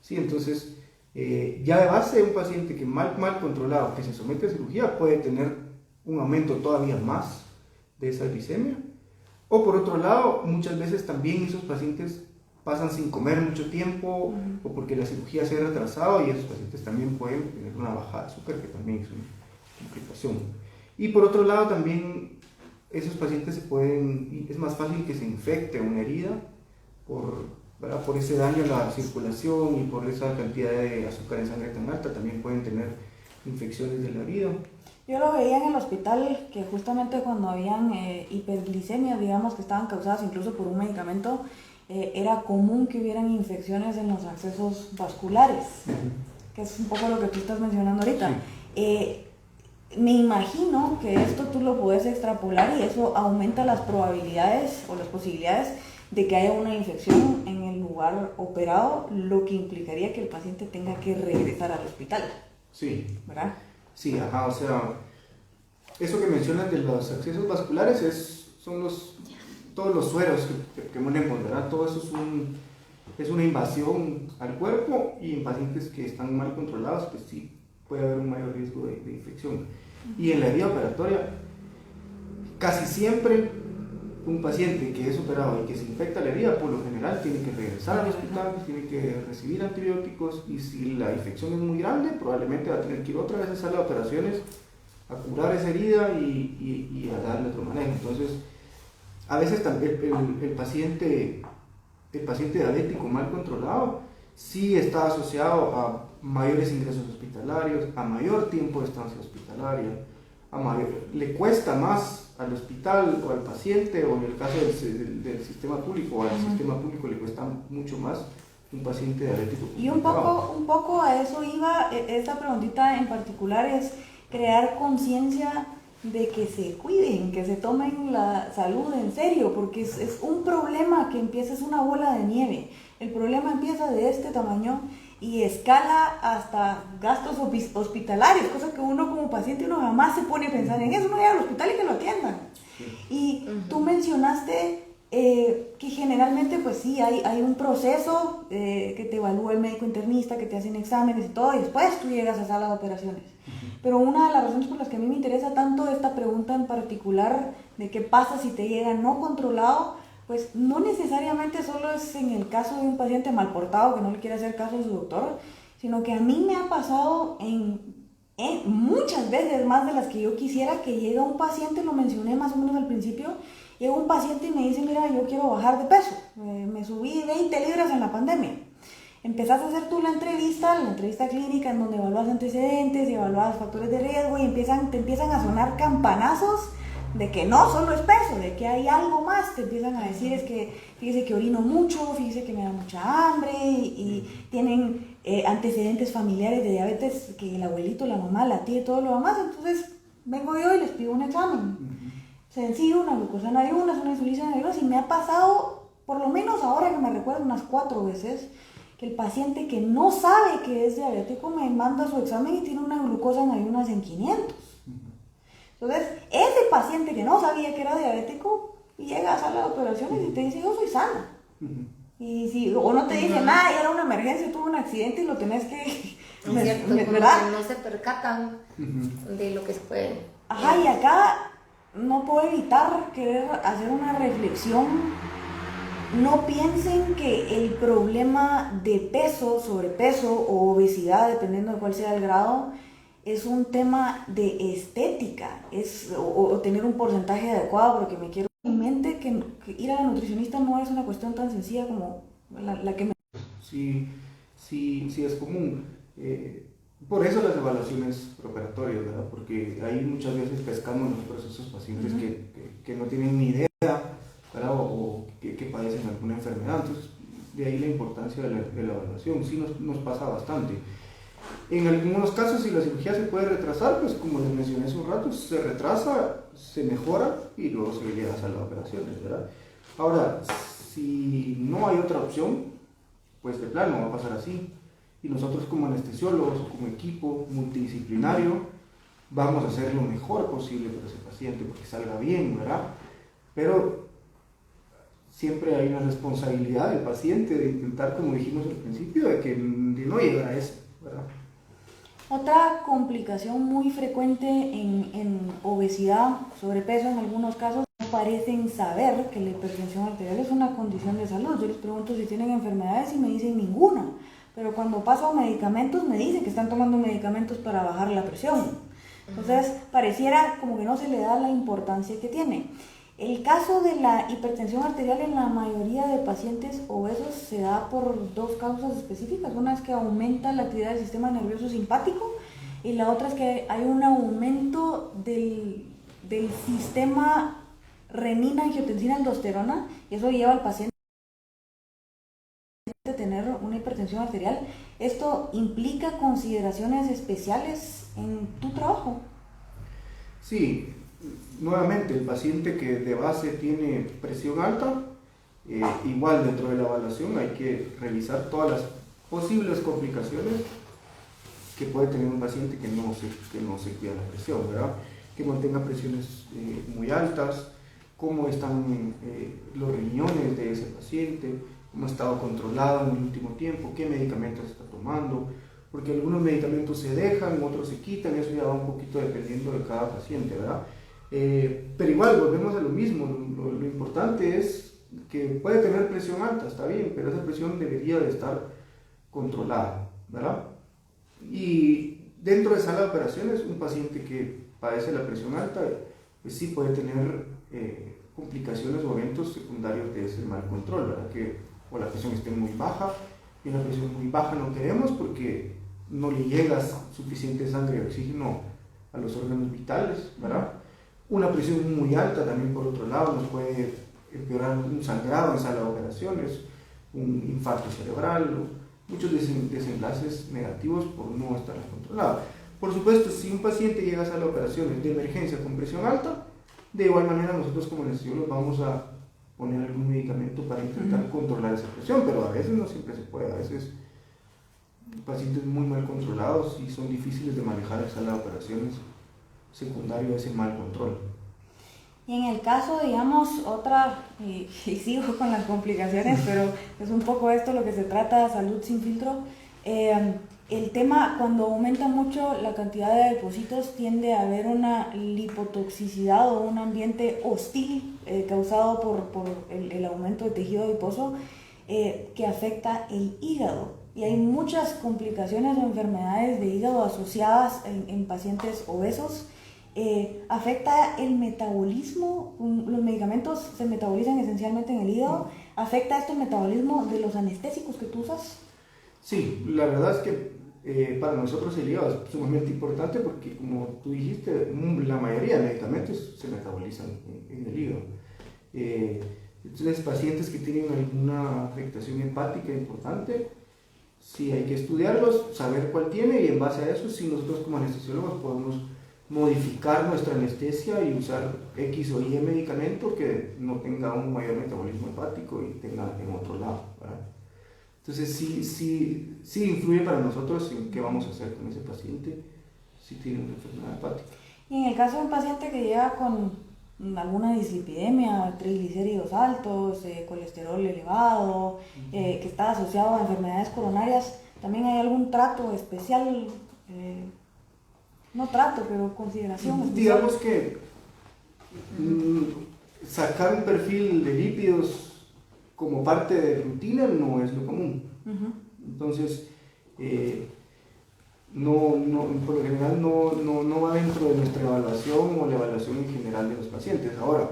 ¿Sí? Entonces, ya de base, un paciente que mal controlado, que se somete a cirugía, puede tener un aumento todavía más de esa glicemia. O por otro lado, muchas veces también esos pacientes pasan sin comer mucho tiempo o porque la cirugía se ha retrasado y esos pacientes también pueden tener una bajada de azúcar, que también es una complicación. Y por otro lado también esos pacientes es más fácil que se infecte una herida por ese daño a la circulación y por esa cantidad de azúcar en sangre tan alta, también pueden tener infecciones de la herida. Yo lo veía en el hospital, que justamente cuando habían hiperglicemias, digamos, que estaban causadas incluso por un medicamento, era común que hubieran infecciones en los accesos vasculares, que es un poco lo que tú estás mencionando ahorita. Sí. Me imagino que esto tú lo puedes extrapolar y eso aumenta las probabilidades o las posibilidades de que haya una infección en el lugar operado, lo que implicaría que el paciente tenga que regresar al hospital. Sí. ¿Verdad? Sí, o sea, eso que mencionas de los accesos vasculares son todos los sueros que ponemos, ¿verdad? Todo eso es una invasión al cuerpo y en pacientes que están mal controlados, pues sí, puede haber un mayor riesgo de infección. Y en la herida operatoria, casi siempre un paciente que es operado y que se infecta la herida, por lo general tiene que regresar al hospital, tiene que recibir antibióticos y si la infección es muy grande, probablemente va a tener que ir otra vez a sala de operaciones a curar esa herida y a darle otro manejo. Entonces, a veces el paciente diabético mal controlado sí está asociado a mayores ingresos hospitalarios, a mayor tiempo de estancia hospitalaria, le cuesta más al hospital o al paciente, o en el caso del sistema público, al sistema público le cuesta mucho más un paciente diabético. Y un poco a eso iba, esta preguntita en particular es crear conciencia de que se cuiden, que se tomen la salud en serio, porque es un problema que empieza, es una bola de nieve. El problema empieza de este tamaño y escala hasta gastos hospitalarios, cosa que uno como paciente uno jamás se pone a pensar en eso, uno llega al hospital y que lo atiendan. Y tú mencionaste que generalmente pues sí, hay un proceso que te evalúa el médico internista, que te hacen exámenes y todo, y después tú llegas a sala de operaciones. Pero una de las razones por las que a mí me interesa tanto esta pregunta en particular de qué pasa si te llega no controlado, pues no necesariamente solo es en el caso de un paciente mal portado que no le quiere hacer caso a su doctor, sino que a mí me ha pasado en muchas veces más de las que yo quisiera, que llega un paciente, lo mencioné más o menos al principio, llega un paciente y me dice, mira, yo quiero bajar de peso, me subí 20 libras en la pandemia. Empezás a hacer tú la entrevista clínica en donde evalúas antecedentes y evalúas factores de riesgo y te empiezan a sonar campanazos de que no solo es peso, de que hay algo más. Te empiezan a decir, es que fíjese que orino mucho, fíjese que me da mucha hambre y tienen antecedentes familiares de diabetes, que el abuelito, la mamá, la tía y todo lo demás. Entonces vengo yo y les pido un examen sencillo, una glucosa en ayunas, una insulina en ayunas, y me ha pasado, por lo menos ahora que me recuerdo, unas 4 veces que el paciente que no sabe que es diabético me manda su examen y tiene una glucosa en ayunas en 500. Entonces, ese paciente que no sabía que era diabético llega a sala de operaciones y te dice, yo soy sano. Y si, o no te dice nada, y era una emergencia, tuvo un accidente y lo tenés que... Es cierto, ¿verdad? Que no se percatan de lo que se puede. Ajá, y acá no puedo evitar querer hacer una reflexión. No piensen que el problema de peso, sobrepeso o obesidad, dependiendo de cuál sea el grado, es un tema de estética, o tener un porcentaje adecuado, porque me quiero en mente que ir a la nutricionista no es una cuestión tan sencilla como la que me... Sí, es común. Por eso las evaluaciones preoperatorias, ¿verdad? Porque ahí muchas veces pescamos los procesos pacientes que no tienen ni idea, ¿verdad? O que padecen alguna enfermedad. Entonces, de ahí la importancia de la evaluación. Sí nos pasa bastante. En algunos casos, si la cirugía se puede retrasar, pues como les mencioné hace un rato, se retrasa, se mejora y luego se llega a sala de operaciones, ¿verdad? Ahora, si no hay otra opción, pues de plano va a pasar así. Y nosotros como anestesiólogos o como equipo multidisciplinario vamos a hacer lo mejor posible para ese paciente porque salga bien, ¿verdad? Pero siempre hay una responsabilidad del paciente de intentar, como dijimos al principio, de no llegar a eso, ¿verdad? Otra complicación muy frecuente en obesidad, sobrepeso en algunos casos, no parecen saber que la hipertensión arterial es una condición de salud. Yo les pregunto si tienen enfermedades y me dicen ninguna, pero cuando paso a medicamentos me dicen que están tomando medicamentos para bajar la presión. Entonces pareciera como que no se le da la importancia que tiene. El caso de la hipertensión arterial en la mayoría de pacientes obesos se da por 2 causas específicas. Una es que aumenta la actividad del sistema nervioso simpático y la otra es que hay un aumento del sistema renina-angiotensina-aldosterona y eso lleva al paciente a tener una hipertensión arterial. ¿Esto implica consideraciones especiales en tu trabajo? Sí. Nuevamente, el paciente que de base tiene presión alta, igual dentro de la evaluación hay que revisar todas las posibles complicaciones que puede tener un paciente que no se cuida la presión, ¿verdad? Que mantenga presiones muy altas, cómo están los riñones de ese paciente, cómo ha estado controlado en el último tiempo, qué medicamentos está tomando, porque algunos medicamentos se dejan, otros se quitan, eso ya va un poquito dependiendo de cada paciente, ¿verdad? Pero igual volvemos a lo mismo, lo importante es que puede tener presión alta, está bien, pero esa presión debería de estar controlada, ¿verdad? Y dentro de sala de operaciones, un paciente que padece la presión alta, pues sí puede tener complicaciones o eventos secundarios de ese mal control, ¿verdad? Que o la presión esté muy baja, y una presión muy baja no queremos porque no le llega suficiente sangre y oxígeno a los órganos vitales, ¿verdad? Una presión muy alta también por otro lado nos puede empeorar un sangrado en sala de operaciones, un infarto cerebral, muchos desenlaces negativos por no estar controlado. Por supuesto, si un paciente llega a sala de operaciones de emergencia con presión alta, de igual manera nosotros como anestesiólogos vamos a poner algún medicamento para intentar controlar esa presión, pero a veces no siempre se puede, a veces pacientes muy mal controlados y son difíciles de manejar en sala de operaciones secundario a ese mal control. Y en el caso, digamos, y sigo con las complicaciones, pero es un poco esto lo que se trata de salud sin filtro. El tema, cuando aumenta mucho la cantidad de depósitos, tiende a haber una lipotoxicidad o un ambiente hostil causado por el aumento de tejido adiposo que afecta el hígado. Y hay muchas complicaciones o enfermedades de hígado asociadas en pacientes obesos. Afecta el metabolismo, los medicamentos se metabolizan esencialmente en el hígado. ¿Afecta esto el metabolismo de los anestésicos que tú usas? Sí, la verdad es que para nosotros el hígado es sumamente importante porque, como tú dijiste, la mayoría de medicamentos se metabolizan en el hígado. Entonces, pacientes que tienen alguna afectación hepática importante, sí hay que estudiarlos, saber cuál tiene, y en base a eso, si nosotros como anestesiólogos podemos modificar nuestra anestesia y usar X o Y medicamento que no tenga un mayor metabolismo hepático y tenga en otro lado, ¿verdad? Entonces sí influye para nosotros en qué vamos a hacer con ese paciente si tiene una enfermedad hepática. Y en el caso de un paciente que llega con alguna dislipidemia, triglicéridos altos, colesterol elevado, que está asociado a enfermedades coronarias, ¿también hay algún trato especial? No trato, pero consideración especial. Digamos que sacar un perfil de lípidos como parte de rutina no es lo común. Entonces, por lo general no va dentro de nuestra evaluación o la evaluación en general de los pacientes. Ahora,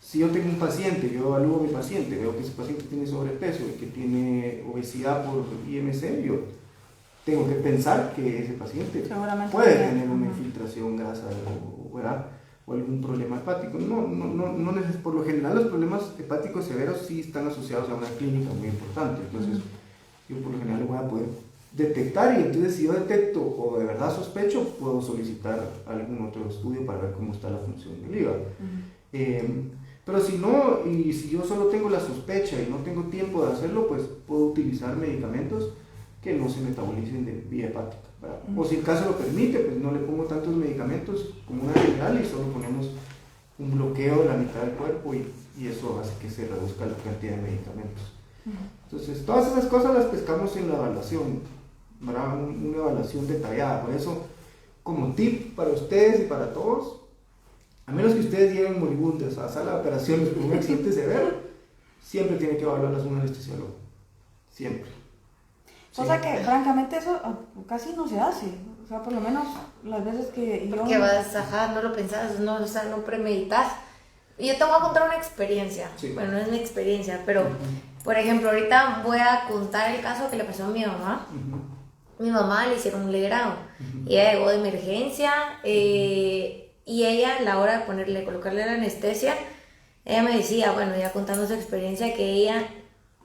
si yo tengo un paciente, yo evalúo a mi paciente, veo que ese paciente tiene sobrepeso y que tiene obesidad por IMC, yo tengo que pensar que ese paciente puede tener una infiltración grasa o algún problema hepático. Por lo general los problemas hepáticos severos sí están asociados a una clínica muy importante. Entonces yo por lo general lo voy a poder detectar, y entonces si yo detecto o de verdad sospecho, puedo solicitar algún otro estudio para ver cómo está la función del hígado. Pero si no, y si yo solo tengo la sospecha y no tengo tiempo de hacerlo, pues puedo utilizar medicamentos que no se metabolicen de vía hepática, ¿verdad? O si el caso lo permite, pues no le pongo tantos medicamentos como una general y solo ponemos un bloqueo de la mitad del cuerpo, y eso hace que se reduzca la cantidad de medicamentos. Entonces, todas esas cosas las pescamos en la evaluación, ¿verdad? Una evaluación detallada. Por eso, como tip para ustedes y para todos, a menos que ustedes lleguen moribundos a la sala de operaciones con un accidente severo, siempre tiene que evaluarlas un anestesiólogo. Siempre. Cosa que, francamente, eso casi no se hace. O sea, por lo menos las veces que yo... Porque no lo pensás, no premeditas. Y yo te voy a contar una experiencia. Sí. Bueno, no es mi experiencia, pero, por ejemplo, ahorita voy a contar el caso que le pasó a mi mamá. Mi mamá le hicieron un legrado. Y ella llegó de emergencia, y ella, a la hora de colocarle la anestesia, ella me decía, bueno, ya contando su experiencia, que ella,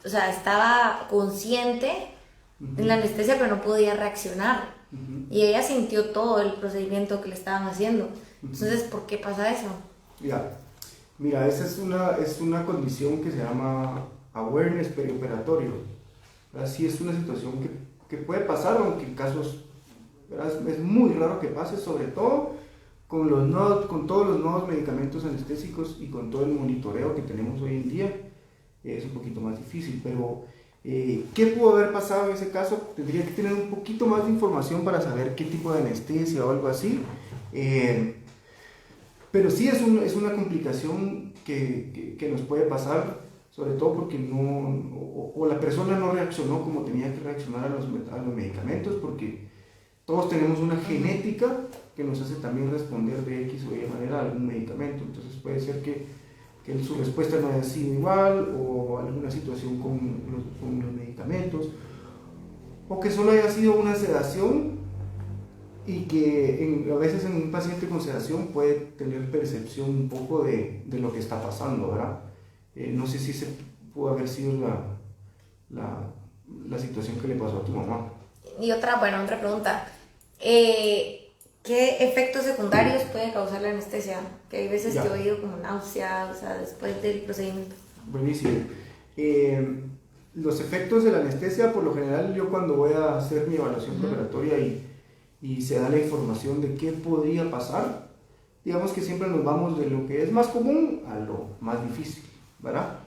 o sea, estaba consciente en la anestesia, pero no podía reaccionar. Y ella sintió todo el procedimiento que le estaban haciendo. Entonces, ¿por qué pasa eso? Mira, esa es una condición que se llama awareness perioperatorio. Así es una situación que puede pasar, aunque en casos, ¿verdad? Es muy raro que pase, sobre todo con todos los nuevos medicamentos anestésicos y con todo el monitoreo que tenemos hoy en día. Es un poquito más difícil, pero ¿qué pudo haber pasado en ese caso? Tendría que tener un poquito más de información para saber qué tipo de anestesia o algo así. Pero sí es una complicación que nos puede pasar, sobre todo porque la persona no reaccionó como tenía que reaccionar a los medicamentos, porque todos tenemos una genética que nos hace también responder de X o Y manera a algún medicamento. Entonces puede ser que su respuesta no haya sido igual, o alguna situación con los medicamentos, o que solo haya sido una sedación, y que a veces en un paciente con sedación puede tener percepción un poco de lo que está pasando, ¿verdad? No sé si se pudo haber sido la situación que le pasó a tu mamá. Y otra pregunta. ¿Qué efectos secundarios puede causar la anestesia? Que hay veces que he oído como náusea, o sea, después del procedimiento. Buenísimo. los efectos de la anestesia, por lo general, yo cuando voy a hacer mi evaluación preparatoria y se da la información de qué podría pasar, digamos que siempre nos vamos de lo que es más común a lo más difícil, ¿verdad?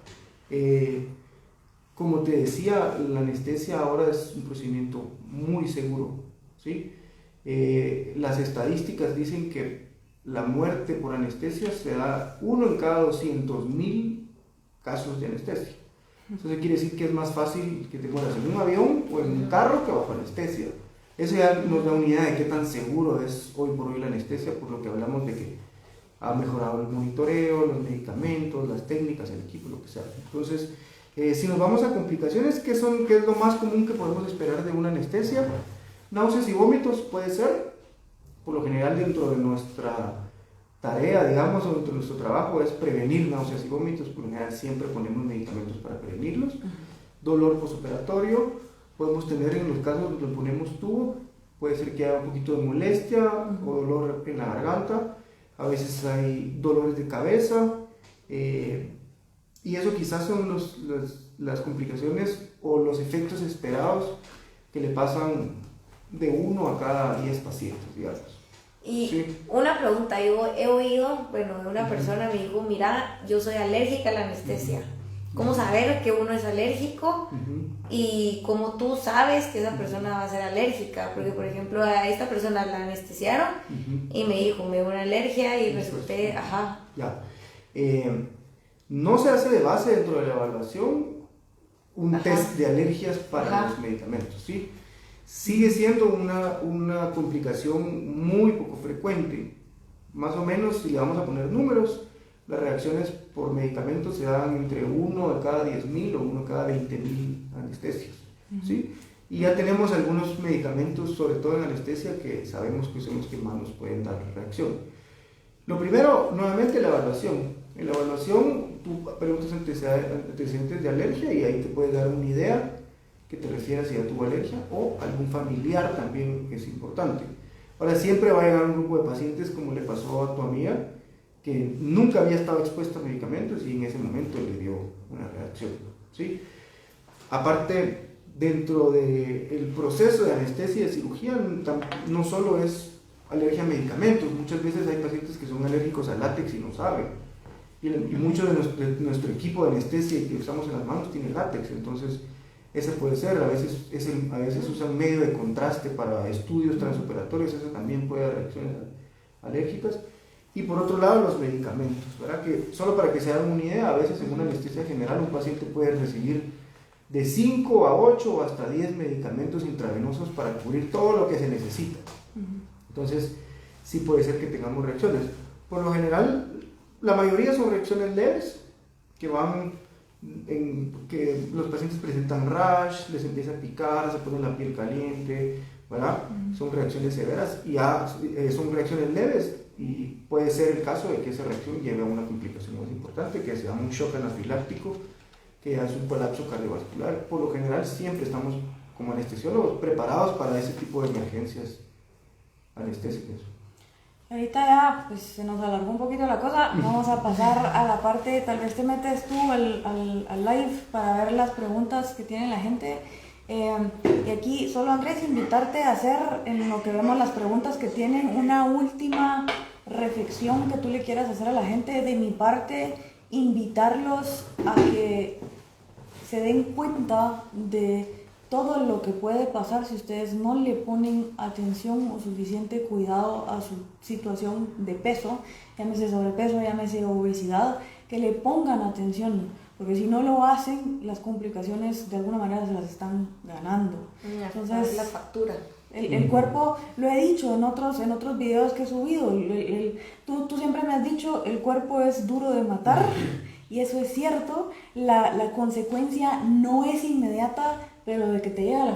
Como te decía, la anestesia ahora es un procedimiento muy seguro, ¿sí? Las estadísticas dicen que la muerte por anestesia se da 1 en cada 200,000 casos de anestesia. Entonces quiere decir que es más fácil que te mueras en un avión o en un carro que bajo anestesia. Eso ya nos da una idea de qué tan seguro es hoy por hoy la anestesia, por lo que hablamos de que ha mejorado el monitoreo, los medicamentos, las técnicas, el equipo, lo que sea. Entonces, si nos vamos a complicaciones, ¿qué es lo más común que podemos esperar de una anestesia? Náuseas y vómitos puede ser, por lo general dentro de nuestra tarea, digamos, o dentro de nuestro trabajo es prevenir náuseas y vómitos, por lo general siempre ponemos medicamentos para prevenirlos. Dolor postoperatorio, podemos tener en los casos donde ponemos tubo, puede ser que haya un poquito de molestia o dolor en la garganta, a veces hay dolores de cabeza, y eso quizás son las complicaciones o los efectos esperados que le pasan de 1 a cada 10 pacientes, digamos. Y sí. Una pregunta, yo he oído, bueno, de una persona me dijo, mira, yo soy alérgica a la anestesia. ¿Cómo saber que uno es alérgico? Y cómo tú sabes que esa persona va a ser alérgica, porque por ejemplo a esta persona la anestesiaron y me dijo, me dio una alergia y resulté, Ya. No se hace de base dentro de la evaluación un test de alergias para los medicamentos, ¿sí? Sigue siendo una complicación muy poco frecuente. Más o menos, si le vamos a poner números, las reacciones por medicamentos se dan entre 1 a cada 10,000 o 1 a cada 20,000 anestesias, ¿sí? Y ya tenemos algunos medicamentos, sobre todo en anestesia, que sabemos que son los que más nos pueden dar reacción. Lo primero, nuevamente, la evaluación. En la evaluación, tú preguntas antecedentes de alergia y ahí te puedes dar una idea que te refieras si ya tuvo alergia o algún familiar también es importante. Ahora, siempre va a llegar un grupo de pacientes, como le pasó a tu amiga, que nunca había estado expuesta a medicamentos y en ese momento le dio una reacción, ¿sí? Aparte, dentro del proceso de anestesia y de cirugía, no solo es alergia a medicamentos, muchas veces hay pacientes que son alérgicos al látex y no saben. Y mucho de nuestro equipo de anestesia que usamos en las manos tiene látex, entonces ese puede ser, a veces usan medio de contraste para estudios transoperatorios, eso también puede dar reacciones alérgicas. Y por otro lado, los medicamentos, ¿verdad? Que solo para que se hagan una idea, a veces en una anestesia general un paciente puede recibir de 5 a 8 o hasta 10 medicamentos intravenosos para cubrir todo lo que se necesita. Entonces, sí puede ser que tengamos reacciones. Por lo general, la mayoría son reacciones leves, que los pacientes presentan rash, les empieza a picar, se pone la piel caliente, ¿verdad? Son reacciones severas y son reacciones leves y puede ser el caso de que esa reacción lleve a una complicación más importante, que se llama un shock anafiláctico, que es un colapso cardiovascular. Por lo general siempre estamos como anestesiólogos preparados para ese tipo de emergencias anestésicas. Ahorita ya pues se nos alargó un poquito la cosa, vamos a pasar a la parte, tal vez te metes tú al live para ver las preguntas que tiene la gente. Y aquí solo, Andrés, invitarte a hacer, en lo que vemos las preguntas que tienen, una última reflexión que tú le quieras hacer a la gente. De mi parte, invitarlos a que se den cuenta de todo lo que puede pasar si ustedes no le ponen atención o suficiente cuidado a su situación de peso, llámese sobrepeso, llámese obesidad, que le pongan atención, porque si no lo hacen, las complicaciones de alguna manera se las están ganando. Entonces, la factura. El cuerpo, lo he dicho en otros videos que he subido, tú siempre me has dicho, el cuerpo es duro de matar, y eso es cierto, la consecuencia no es inmediata, pero de que te llega la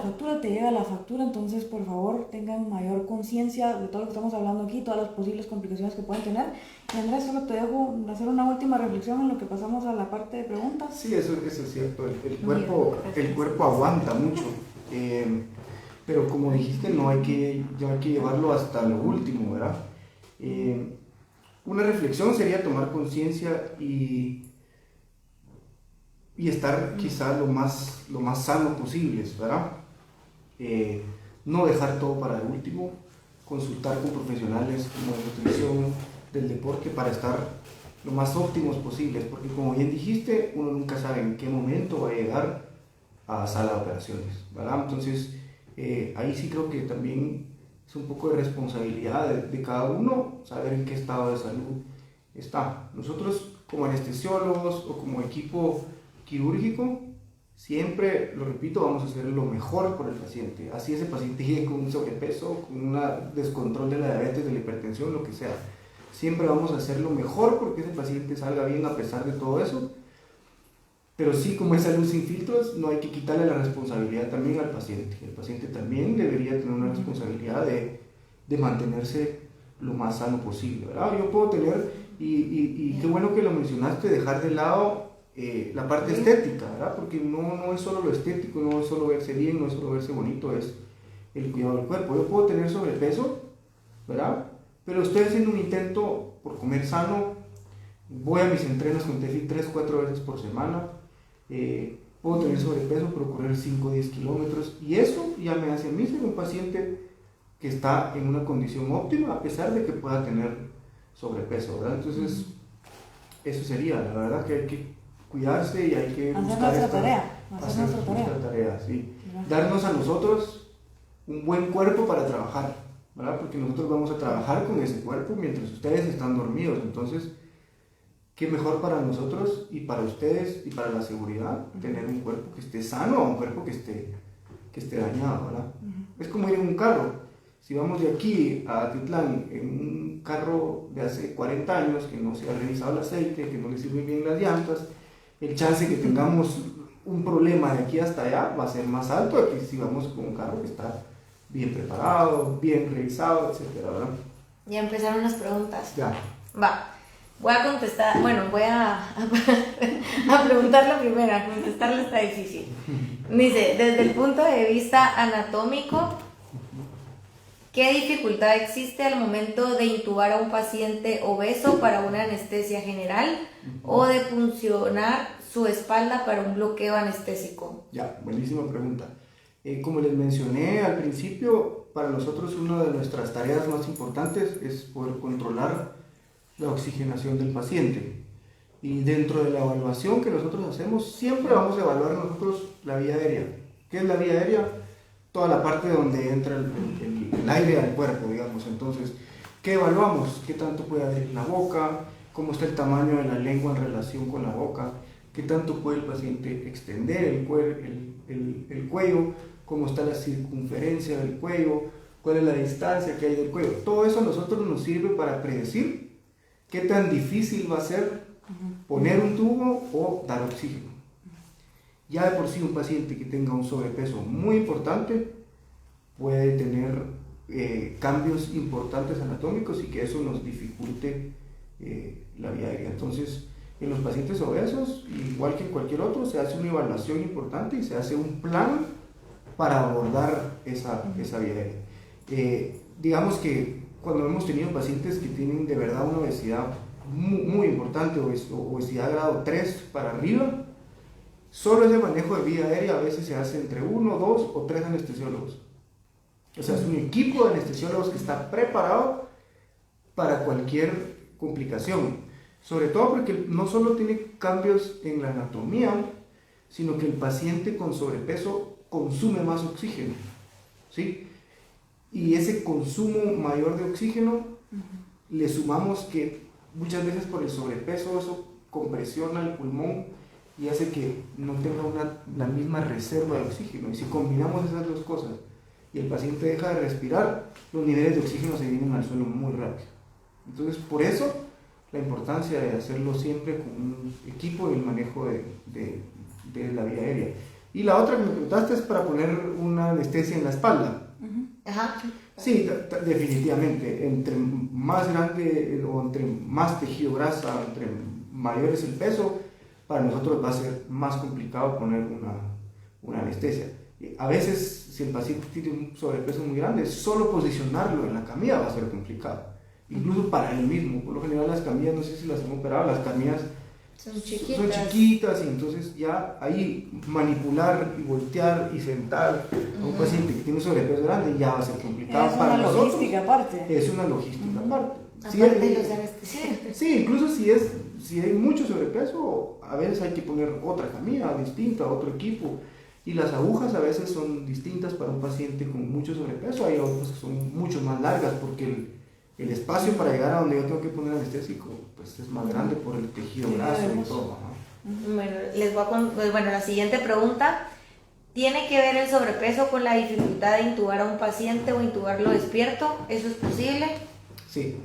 factura, entonces por favor tengan mayor conciencia de todo lo que estamos hablando aquí, todas las posibles complicaciones que pueden tener. Y Andrés, solo te dejo hacer una última reflexión en lo que pasamos a la parte de preguntas. Sí, eso es cierto, el cuerpo aguanta mucho, pero como dijiste, no hay que llevarlo hasta lo último, ¿verdad? Una reflexión sería tomar conciencia y y estar quizá lo más sano posible, ¿verdad? No dejar todo para el último, consultar con profesionales como de nutrición, del deporte, para estar lo más óptimos posibles, porque como bien dijiste, uno nunca sabe en qué momento va a llegar a sala de operaciones, ¿verdad? Entonces, ahí sí creo que también es un poco de responsabilidad de cada uno saber en qué estado de salud está. Nosotros como anestesiólogos o como equipo quirúrgico, siempre, lo repito, vamos a hacer lo mejor por el paciente. Así ese paciente llegue con un sobrepeso, con un descontrol de la diabetes, de la hipertensión, lo que sea. Siempre vamos a hacer lo mejor porque ese paciente salga bien a pesar de todo eso. Pero sí, como es salud sin filtros, no hay que quitarle la responsabilidad también al paciente. El paciente también debería tener una responsabilidad de mantenerse lo más sano posible, ¿verdad? Yo puedo tener, y qué bueno que lo mencionaste, dejar de lado la parte estética, ¿verdad? Porque no es solo lo estético, no es solo verse bien, no es solo verse bonito, es el cuidado del cuerpo. Yo puedo tener sobrepeso, ¿verdad? Pero estoy haciendo un intento por comer sano, voy a mis entrenos con Tefi 3-4 veces por semana, puedo tener sobrepeso, pero correr 5 o 10 kilómetros, y eso ya me hace a mí ser un paciente que está en una condición óptima, a pesar de que pueda tener sobrepeso, ¿verdad? Entonces, eso sería, la verdad que hay que cuidarse y hay que hacer buscar nuestra tarea, sí. Darnos a nosotros un buen cuerpo para trabajar, ¿verdad? Porque nosotros vamos a trabajar con ese cuerpo mientras ustedes están dormidos. Entonces, qué mejor para nosotros y para ustedes y para la seguridad tener un cuerpo que esté sano a un cuerpo que esté dañado, ¿verdad? Es como ir en un carro. Si vamos de aquí a Atitlán en un carro de hace 40 años que no se ha revisado el aceite, que no le sirven bien las llantas, el chance que tengamos un problema de aquí hasta allá va a ser más alto que si vamos con un carro que está bien preparado, bien revisado, etcétera, ¿verdad? Ya empezaron las preguntas. Ya. Va. Voy a contestar, bueno, voy a preguntar la primera, contestarla está difícil. Dice, desde el punto de vista anatómico, ¿qué dificultad existe al momento de intubar a un paciente obeso para una anestesia general o de puncionar su espalda para un bloqueo anestésico? Ya, buenísima pregunta. Como les mencioné al principio, para nosotros una de nuestras tareas más importantes es poder controlar la oxigenación del paciente. Y dentro de la evaluación que nosotros hacemos, siempre vamos a evaluar nosotros la vía aérea. ¿Qué es la vía aérea? Toda la parte donde entra el aire al cuerpo, digamos. Entonces, ¿qué evaluamos? ¿Qué tanto puede abrir la boca? ¿Cómo está el tamaño de la lengua en relación con la boca? ¿Qué tanto puede el paciente extender el cuello? ¿Cómo está la circunferencia del cuello? ¿Cuál es la distancia que hay del cuello? Todo eso a nosotros nos sirve para predecir qué tan difícil va a ser poner un tubo o dar oxígeno. Ya de por sí un paciente que tenga un sobrepeso muy importante puede tener cambios importantes anatómicos y que eso nos dificulte la vía aérea. Entonces, en los pacientes obesos, igual que en cualquier otro, se hace una evaluación importante y se hace un plan para abordar esa vía aérea. Digamos que cuando hemos tenido pacientes que tienen de verdad una obesidad muy importante, obesidad grado 3 para arriba, solo ese manejo de vía aérea a veces se hace entre 1, 2 o 3 anestesiólogos. O sea, es un equipo de anestesiólogos que está preparado para cualquier complicación. Sobre todo porque no solo tiene cambios en la anatomía, sino que el paciente con sobrepeso consume más oxígeno, ¿sí? Y ese consumo mayor de oxígeno, le sumamos que muchas veces por el sobrepeso eso compresiona el pulmón y hace que no tenga la misma reserva de oxígeno. Y si combinamos esas dos cosas y el paciente deja de respirar, los niveles de oxígeno se vienen al suelo muy rápido. Entonces, por eso, la importancia de hacerlo siempre con un equipo y el manejo de la vía aérea. Y la otra que me preguntaste es para poner una anestesia en la espalda. Ajá. Sí, definitivamente. Entre más grande o entre más tejido grasa, entre mayor es el peso, para nosotros va a ser más complicado poner una anestesia. A veces, si el paciente tiene un sobrepeso muy grande, solo posicionarlo en la camilla va a ser complicado. Incluso para él mismo. Por lo general las camillas, no sé si las han operado, las camillas Son son chiquitas. chiquitas y entonces ya ahí manipular y voltear y sentar a un paciente que tiene un sobrepeso grande ya va a ser complicado Es para una nosotros. logística aparte. Es una logística aparte. Aparte de los anestesiantes. Sí, incluso si hay mucho sobrepeso, a veces hay que poner otra camilla distinta, otro equipo. Y las agujas a veces son distintas para un paciente con mucho sobrepeso. Hay otras que son mucho más largas porque el espacio para llegar a donde yo tengo que poner anestésico pues es más grande por el tejido Sí, graso y además. todo. Ajá. Bueno, bueno, la siguiente pregunta. ¿Tiene que ver el sobrepeso con la dificultad de intubar a un paciente o intubarlo despierto? ¿Eso es posible? Sí.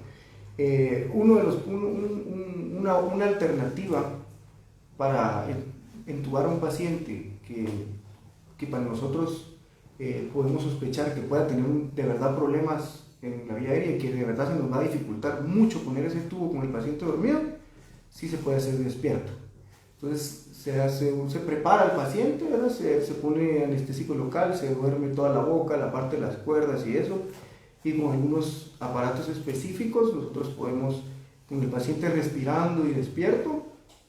Una alternativa para entubar a un paciente que para nosotros podemos sospechar que pueda tener de verdad problemas en la vía aérea y que de verdad se nos va a dificultar mucho poner ese tubo con el paciente dormido, sí se puede hacer despierto. Entonces se prepara al paciente, ¿verdad? Se pone anestésico local, se duerme toda la boca, la parte de las cuerdas y eso, y con algunos aparatos específicos nosotros podemos, con el paciente respirando y despierto,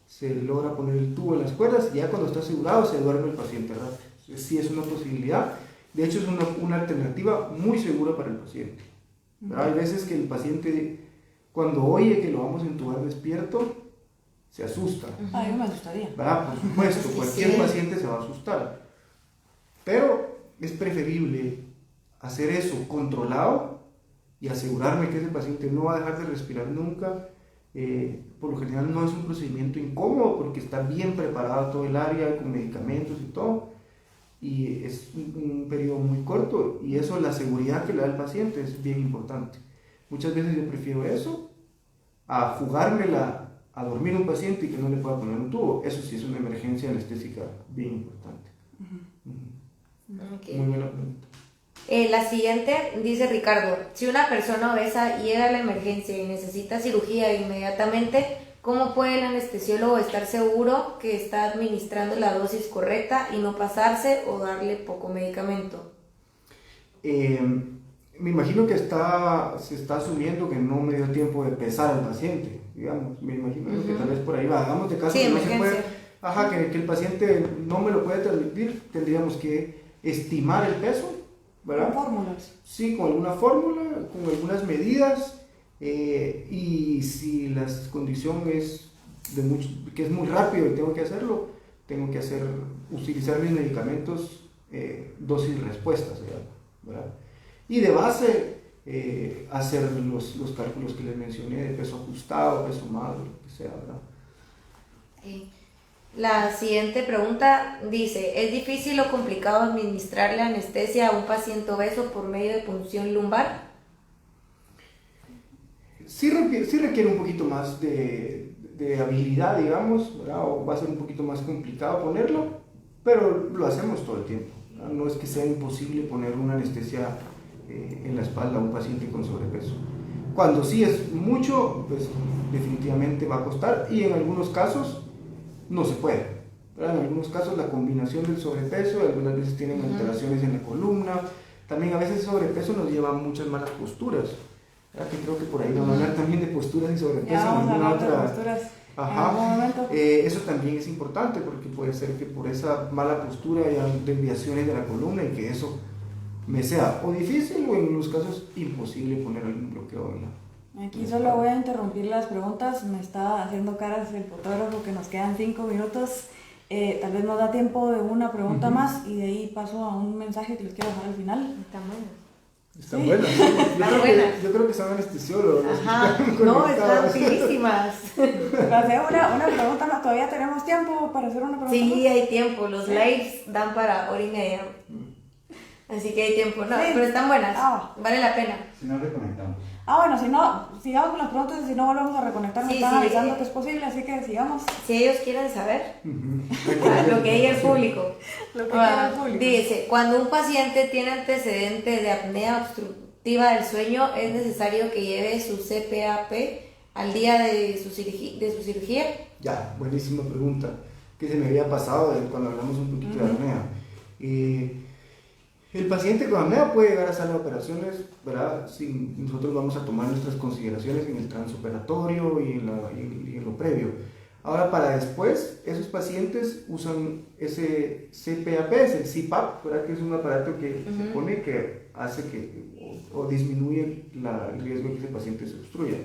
se logra poner el tubo en las cuerdas y ya cuando está asegurado se duerme el paciente, ¿verdad? Sí es una posibilidad, de hecho es una alternativa muy segura para el paciente. ¿Verdad? Hay veces que el paciente cuando oye que lo vamos a entubar despierto se asusta. Yo me asustaría. ¿Verdad? Por supuesto, cualquier paciente se va a asustar, pero es preferible hacer eso controlado y asegurarme que ese paciente no va a dejar de respirar nunca. Por lo general no es un procedimiento incómodo porque está bien preparado todo el área con medicamentos y todo, y es un periodo muy corto, y eso, la seguridad que le da el paciente es bien importante. Muchas veces yo prefiero eso a jugármela a dormir a un paciente y que no le pueda poner un tubo. Eso sí es una emergencia anestésica bien importante. Okay. Muy buena pregunta. La siguiente dice Ricardo, si una persona obesa llega a la emergencia y necesita cirugía inmediatamente, ¿cómo puede el anestesiólogo estar seguro que está administrando la dosis correcta y no pasarse o darle poco medicamento? Me imagino que se está asumiendo que no me dio tiempo de pesar al paciente, digamos. Me imagino que tal vez por ahí va. Hagamos de caso Sí, que no se emergencia. puede, que el paciente no me lo puede transmitir, tendríamos que estimar el peso, ¿verdad? Con fórmulas. Sí, con alguna fórmula, con algunas medidas, y si la condición es que es muy rápido y tengo que hacerlo, tengo que utilizar mis medicamentos, dosis y respuesta, se llama, ¿verdad? Y de base, hacer los cálculos que les mencioné de peso ajustado, peso malo, lo que sea, ¿verdad? Okay. La siguiente pregunta dice, ¿es difícil o complicado administrarle anestesia a un paciente obeso por medio de punción lumbar? Sí requiere un poquito más de habilidad, digamos, ¿verdad? O va a ser un poquito más complicado ponerlo, pero lo hacemos todo el tiempo, ¿verdad? No es que sea imposible poner una anestesia en la espalda a un paciente con sobrepeso. Cuando sí es mucho, pues definitivamente va a costar, y en algunos casos no se puede, ¿verdad? En algunos casos la combinación del sobrepeso, algunas veces tienen alteraciones en la columna, también a veces el sobrepeso nos lleva a muchas malas posturas, ¿verdad? Que creo que por ahí vamos a hablar también de posturas y sobrepeso. Ya vamos a alguna hablar de otra. posturas Ajá. en algún momento. Eso también es importante porque puede ser que por esa mala postura haya desviaciones de la columna y que eso me sea o difícil o en algunos casos imposible poner algún bloqueo, ¿verdad? Aquí solo voy a interrumpir las preguntas, me está haciendo caras el fotógrafo que nos quedan 5 minutos, tal vez nos da tiempo de una pregunta más y de ahí paso a un mensaje que les quiero dejar al final. Está bueno. Están Sí. buenas. Están buenas. Yo creo que son anestesiólogos. los que Ajá, están no, conectados. están finísimas. Hacer una pregunta más, todavía tenemos tiempo para hacer una pregunta Sí, más. hay tiempo, los lives dan para hora y media. Así que hay tiempo, no, Sí. pero están buenas, Ah. vale la pena. Si no reconectamos. Bueno, si no, sigamos con las preguntas y si no volvemos a reconectar, nos Sí, están sí, avisando que es posible, así que sigamos. Si ellos quieren saber, Ujú. lo que diga el público. Lo que quiera el público. Dice, cuando un paciente tiene antecedentes de apnea obstructiva del sueño, ¿es necesario que lleve su CPAP al día de su cirugía? Ya, buenísima pregunta, que se me había pasado cuando hablamos un poquito de apnea. El paciente con apnea puede llegar a sala de operaciones, ¿verdad? Nosotros vamos a tomar nuestras consideraciones en el transoperatorio y en lo previo. Ahora, para después, esos pacientes usan ese CPAP, es el CPAP, ¿verdad? Que es un aparato que se pone que hace que o disminuye el riesgo de que ese paciente se obstruya.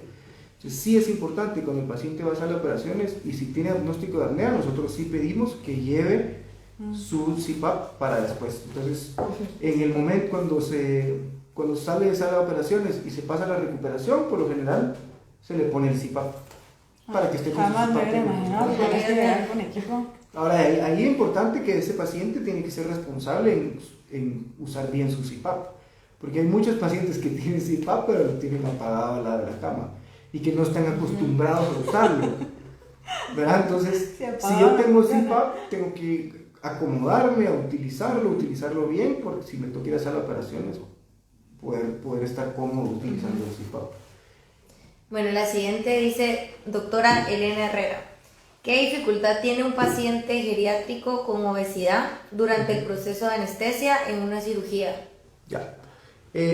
Entonces, sí es importante cuando el paciente va a sala de operaciones y si tiene diagnóstico de apnea, nosotros sí pedimos que lleve su CPAP para después. Entonces, en el momento cuando sale de sala de operaciones y se pasa a la recuperación, por lo general se le pone el CPAP para que esté con su Jamás me CPAP. hubiera imaginado que tenés que llegar con equipo. Ahora, ahí es importante que ese paciente tiene que ser responsable en usar bien su CPAP, porque hay muchos pacientes que tienen CPAP pero lo tienen apagado al lado de la cama y que no están acostumbrados a usarlo, ¿verdad? Entonces, si yo tengo CPAP, tengo que acomodarme a utilizarlo bien, porque si me toca ir a hacer operaciones, poder estar cómodo utilizando el CPAP. Bueno, la siguiente dice, doctora Elena Herrera, ¿qué dificultad tiene un paciente geriátrico con obesidad durante el proceso de anestesia en una cirugía? Ya.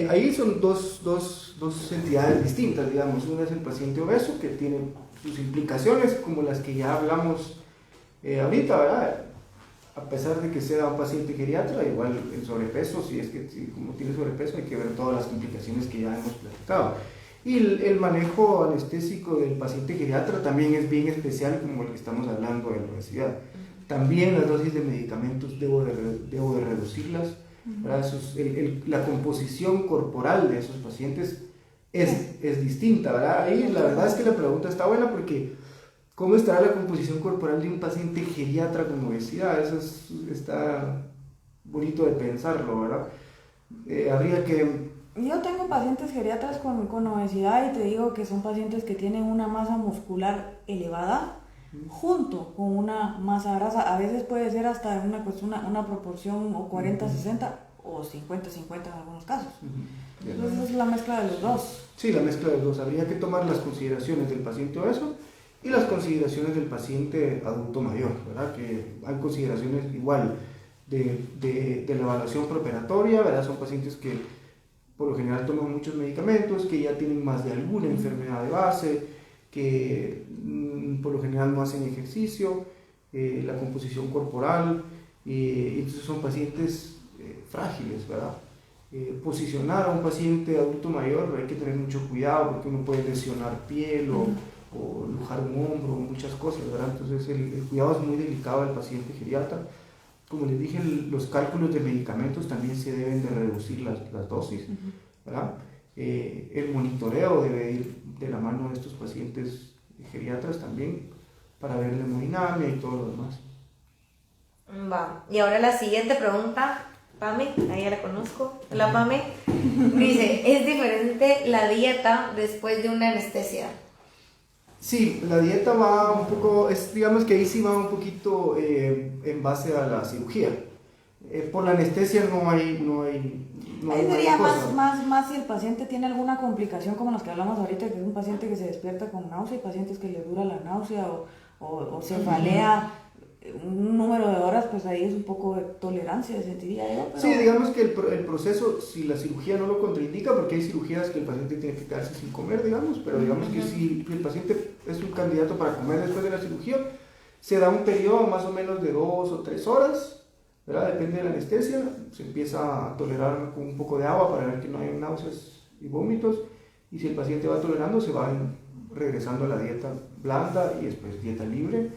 Ahí son dos entidades distintas, digamos. Una es el paciente obeso, que tiene sus implicaciones, como las que ya hablamos ahorita, ¿verdad? A pesar de que sea un paciente geriatra, igual el sobrepeso, si como tiene sobrepeso, hay que ver todas las implicaciones que ya hemos platicado. Y el manejo anestésico del paciente geriatra también es bien especial, como el que estamos hablando de la obesidad. También las dosis de medicamentos debo de reducirlas. La composición corporal de esos pacientes es distinta, ¿verdad? Ahí la verdad es que la pregunta está buena porque ¿cómo estará la composición corporal de un paciente geriatra con obesidad? Eso está bonito de pensarlo, ¿verdad? Habría que... Yo tengo pacientes geriatras con obesidad y te digo que son pacientes que tienen una masa muscular elevada junto con una masa grasa. A veces puede ser hasta una proporción o 40-60 o 50-50 en algunos casos. Entonces es la mezcla de los dos. Sí, la mezcla de los dos. Habría que tomar las consideraciones del paciente obeso y las consideraciones del paciente adulto mayor, ¿verdad? Que hay consideraciones igual de la evaluación preoperatoria, ¿verdad? Son pacientes que por lo general toman muchos medicamentos, que ya tienen más de alguna enfermedad de base, que por lo general no hacen ejercicio, la composición corporal, entonces son pacientes frágiles, ¿verdad? Posicionar a un paciente adulto mayor hay que tener mucho cuidado porque uno puede lesionar piel o lujar un hombro, muchas cosas, ¿verdad? Entonces el cuidado es muy delicado del paciente geriatra. Como les dije, los cálculos de medicamentos también se deben de reducir las dosis, ¿verdad? El monitoreo debe ir de la mano de estos pacientes geriatras también para ver la hemodinamia y todo lo demás. Va. Y ahora la siguiente pregunta, Pame, ahí ya la conozco. Hola Pame. Dice, ¿es diferente la dieta después de una anestesia? Sí, la dieta va un poco, digamos que ahí sí va un poquito en base a la cirugía. Por la anestesia no hay ahí sería más si el paciente tiene alguna complicación como las que hablamos ahorita, que es un paciente que se despierta con náusea y pacientes que le dura la náusea o cefalea un número de horas, pues ahí es un poco de tolerancia, sentiría yo. Pero... Sí, digamos que el proceso, si la cirugía no lo contraindica, porque hay cirugías que el paciente tiene que quedarse sin comer, digamos, pero digamos que si el paciente es un candidato para comer después de la cirugía, se da un periodo más o menos de 2 o 3 horas, ¿verdad? Depende de la anestesia, se empieza a tolerar con un poco de agua para ver que no hay náuseas y vómitos, y si el paciente va tolerando, se va regresando a la dieta blanda y después dieta libre,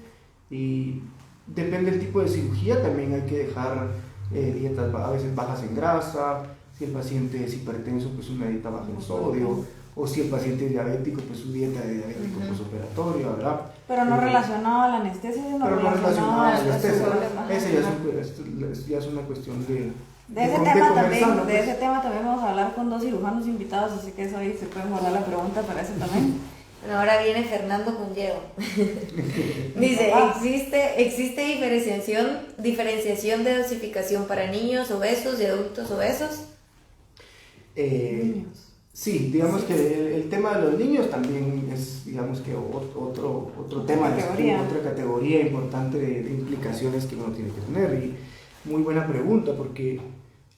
y depende del tipo de cirugía, también hay que dejar dietas a veces bajas en grasa. Si el paciente es hipertenso, pues una dieta baja en sodio, o si el paciente es diabético, pues su dieta de diabético postoperatoria, ¿verdad? Pero no relacionado a la anestesia, sino pero relacionado a la anestesia. Ese ya es una cuestión de ese tema también vamos a hablar con 2 cirujanos invitados, así que eso ahí se puede guardar la pregunta para eso también. Bueno, ahora viene Fernando Cunlleo. Dice, ¿existe diferenciación de dosificación para niños obesos y adultos obesos? Sí, digamos que el tema de los niños también es, digamos que otro tema, otra categoría importante de implicaciones que uno tiene que tener. Y muy buena pregunta porque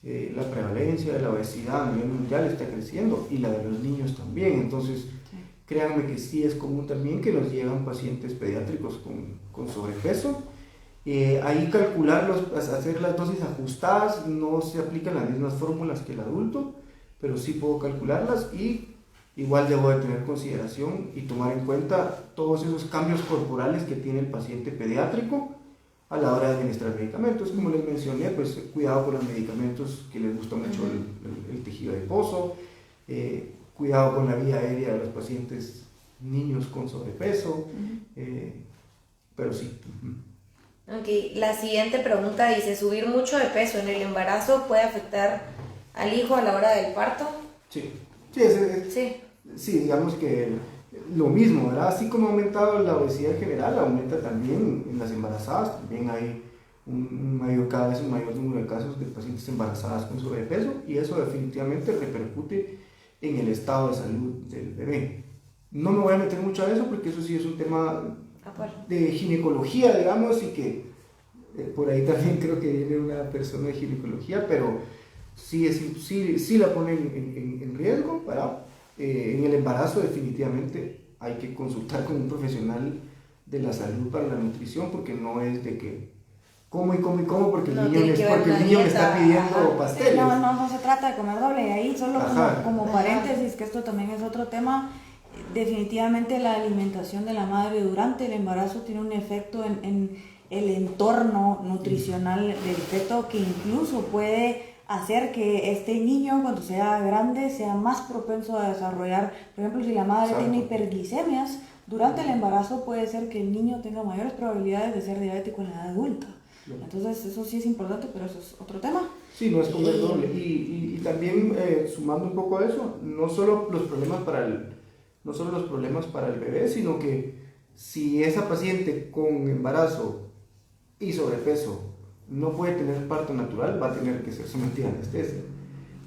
la prevalencia de la obesidad a nivel mundial está creciendo y la de los niños también. Entonces, créanme que sí es común también que nos llegan pacientes pediátricos con sobrepeso. Ahí hacer las dosis ajustadas, no se aplican las mismas fórmulas que el adulto, pero sí puedo calcularlas y igual debo de tener consideración y tomar en cuenta todos esos cambios corporales que tiene el paciente pediátrico a la hora de administrar medicamentos. Como les mencioné, pues cuidado con los medicamentos que les gusta mucho el tejido adiposo, cuidado con la vía aérea de los pacientes niños con sobrepeso, pero sí. Ok, la siguiente pregunta dice, ¿subir mucho de peso en el embarazo puede afectar al hijo a la hora del parto? Sí, Sí. digamos que lo mismo, ¿verdad? Así como ha aumentado la obesidad en general, aumenta también en las embarazadas, también hay cada vez un mayor número de casos de pacientes embarazadas con sobrepeso y eso definitivamente repercute en el estado de salud del bebé. No me voy a meter mucho a eso porque eso sí es un tema de ginecología, digamos, y que por ahí también creo que viene una persona de ginecología, pero sí la ponen en riesgo, ¿verdad? En el embarazo definitivamente hay que consultar con un profesional de la salud para la nutrición porque no es de que como porque el niño me está pidiendo pasteles. No se trata de comer doble. Y ahí solo como paréntesis, que esto también es otro tema, definitivamente la alimentación de la madre durante el embarazo tiene un efecto en el entorno nutricional del feto que incluso puede hacer que este niño cuando sea grande sea más propenso a desarrollar, por ejemplo, si la madre tiene hiperglicemias, durante el embarazo puede ser que el niño tenga mayores probabilidades de ser diabético en la edad adulta. Entonces eso sí es importante, pero eso es otro tema. Sí, no es comer doble. Y también sumando un poco a eso, no solo los problemas para el bebé, sino que si esa paciente con embarazo y sobrepeso no puede tener parto natural, va a tener que ser sometida a anestesia.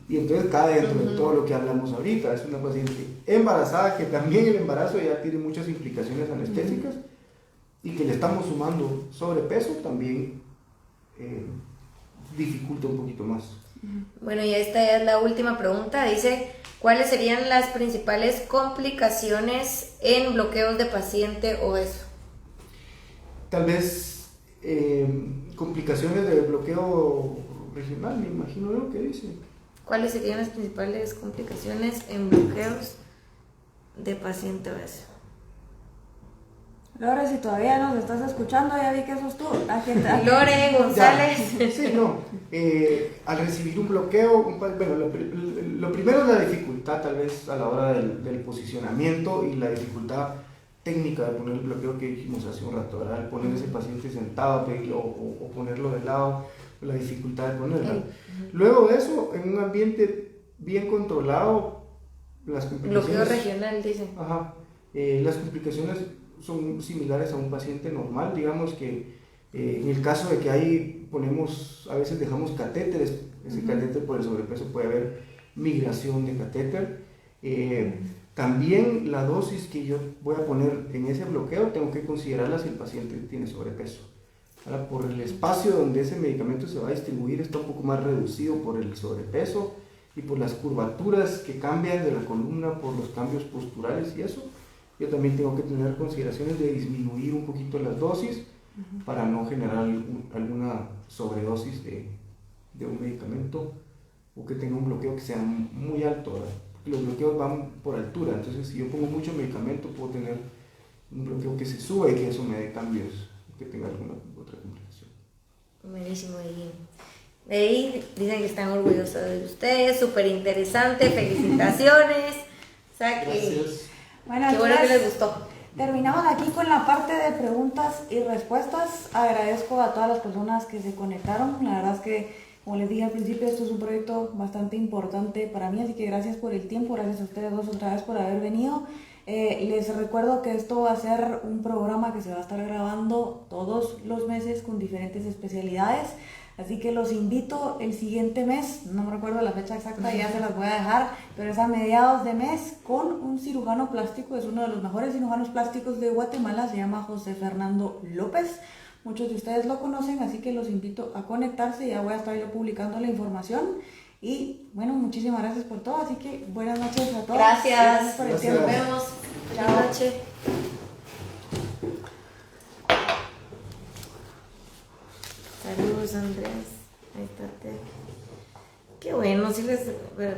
Y entonces cae dentro de todo lo que hablamos ahorita. Es una paciente embarazada que también el embarazo ya tiene muchas implicaciones anestésicas y que le estamos sumando sobrepeso también dificulta un poquito más. Bueno, y esta ya es la última pregunta. Dice, ¿cuáles serían las principales complicaciones en bloqueos de paciente obeso? Tal vez complicaciones de bloqueo regional, me imagino yo que dice. ¿Cuáles serían las principales complicaciones en bloqueos de paciente obeso? Lore, si todavía nos estás escuchando, ya vi que sos tú. Lore González. Sí, no. Al recibir un bloqueo, bueno, lo primero es la dificultad tal vez a la hora del posicionamiento y la dificultad técnica de poner el bloqueo que dijimos hace un rato, ¿verdad? El poner ese paciente sentado o ponerlo de lado, la dificultad de ponerlo. Luego de eso, en un ambiente bien controlado, las complicaciones... Bloqueo regional, dicen. Ajá. Las complicaciones son similares a un paciente normal, digamos que en el caso de que a veces dejamos catéteres, ese catéter por el sobrepeso puede haber migración de catéter. También la dosis que yo voy a poner en ese bloqueo tengo que considerarla si el paciente tiene sobrepeso. Ahora, por el espacio donde ese medicamento se va a distribuir está un poco más reducido por el sobrepeso y por las curvaturas que cambian de la columna, por los cambios posturales y eso. Yo también tengo que tener consideraciones de disminuir un poquito las dosis para no generar alguna sobredosis de un medicamento o que tenga un bloqueo que sea muy alto, ¿verdad? Porque los bloqueos van por altura, entonces si yo pongo mucho medicamento puedo tener un bloqueo que se sube y que eso me dé cambios, que tenga alguna otra complicación. Buenísimo, de ahí dicen que están orgullosos de ustedes, súper interesante, felicitaciones. O sea que... Gracias. Bueno, qué bueno que les gustó. Terminamos aquí con la parte de preguntas y respuestas. Agradezco a todas las personas que se conectaron. La verdad es que, como les dije al principio, esto es un proyecto bastante importante para mí, así que gracias por el tiempo, gracias a ustedes dos otra vez por haber venido. Les recuerdo que esto va a ser un programa que se va a estar grabando todos los meses con diferentes especialidades. Así que los invito el siguiente mes, no me recuerdo la fecha exacta, ya se las voy a dejar, pero es a mediados de mes con un cirujano plástico, es uno de los mejores cirujanos plásticos de Guatemala, se llama José Fernando López. Muchos de ustedes lo conocen, así que los invito a conectarse, ya voy a estar yo publicando la información. Y bueno, muchísimas gracias por todo, así que buenas noches a todos. Gracias Por el Gracias. tiempo. Nos vemos. Buenas noches. Saludos, Andrés. Ahí está. Qué bueno, sí les...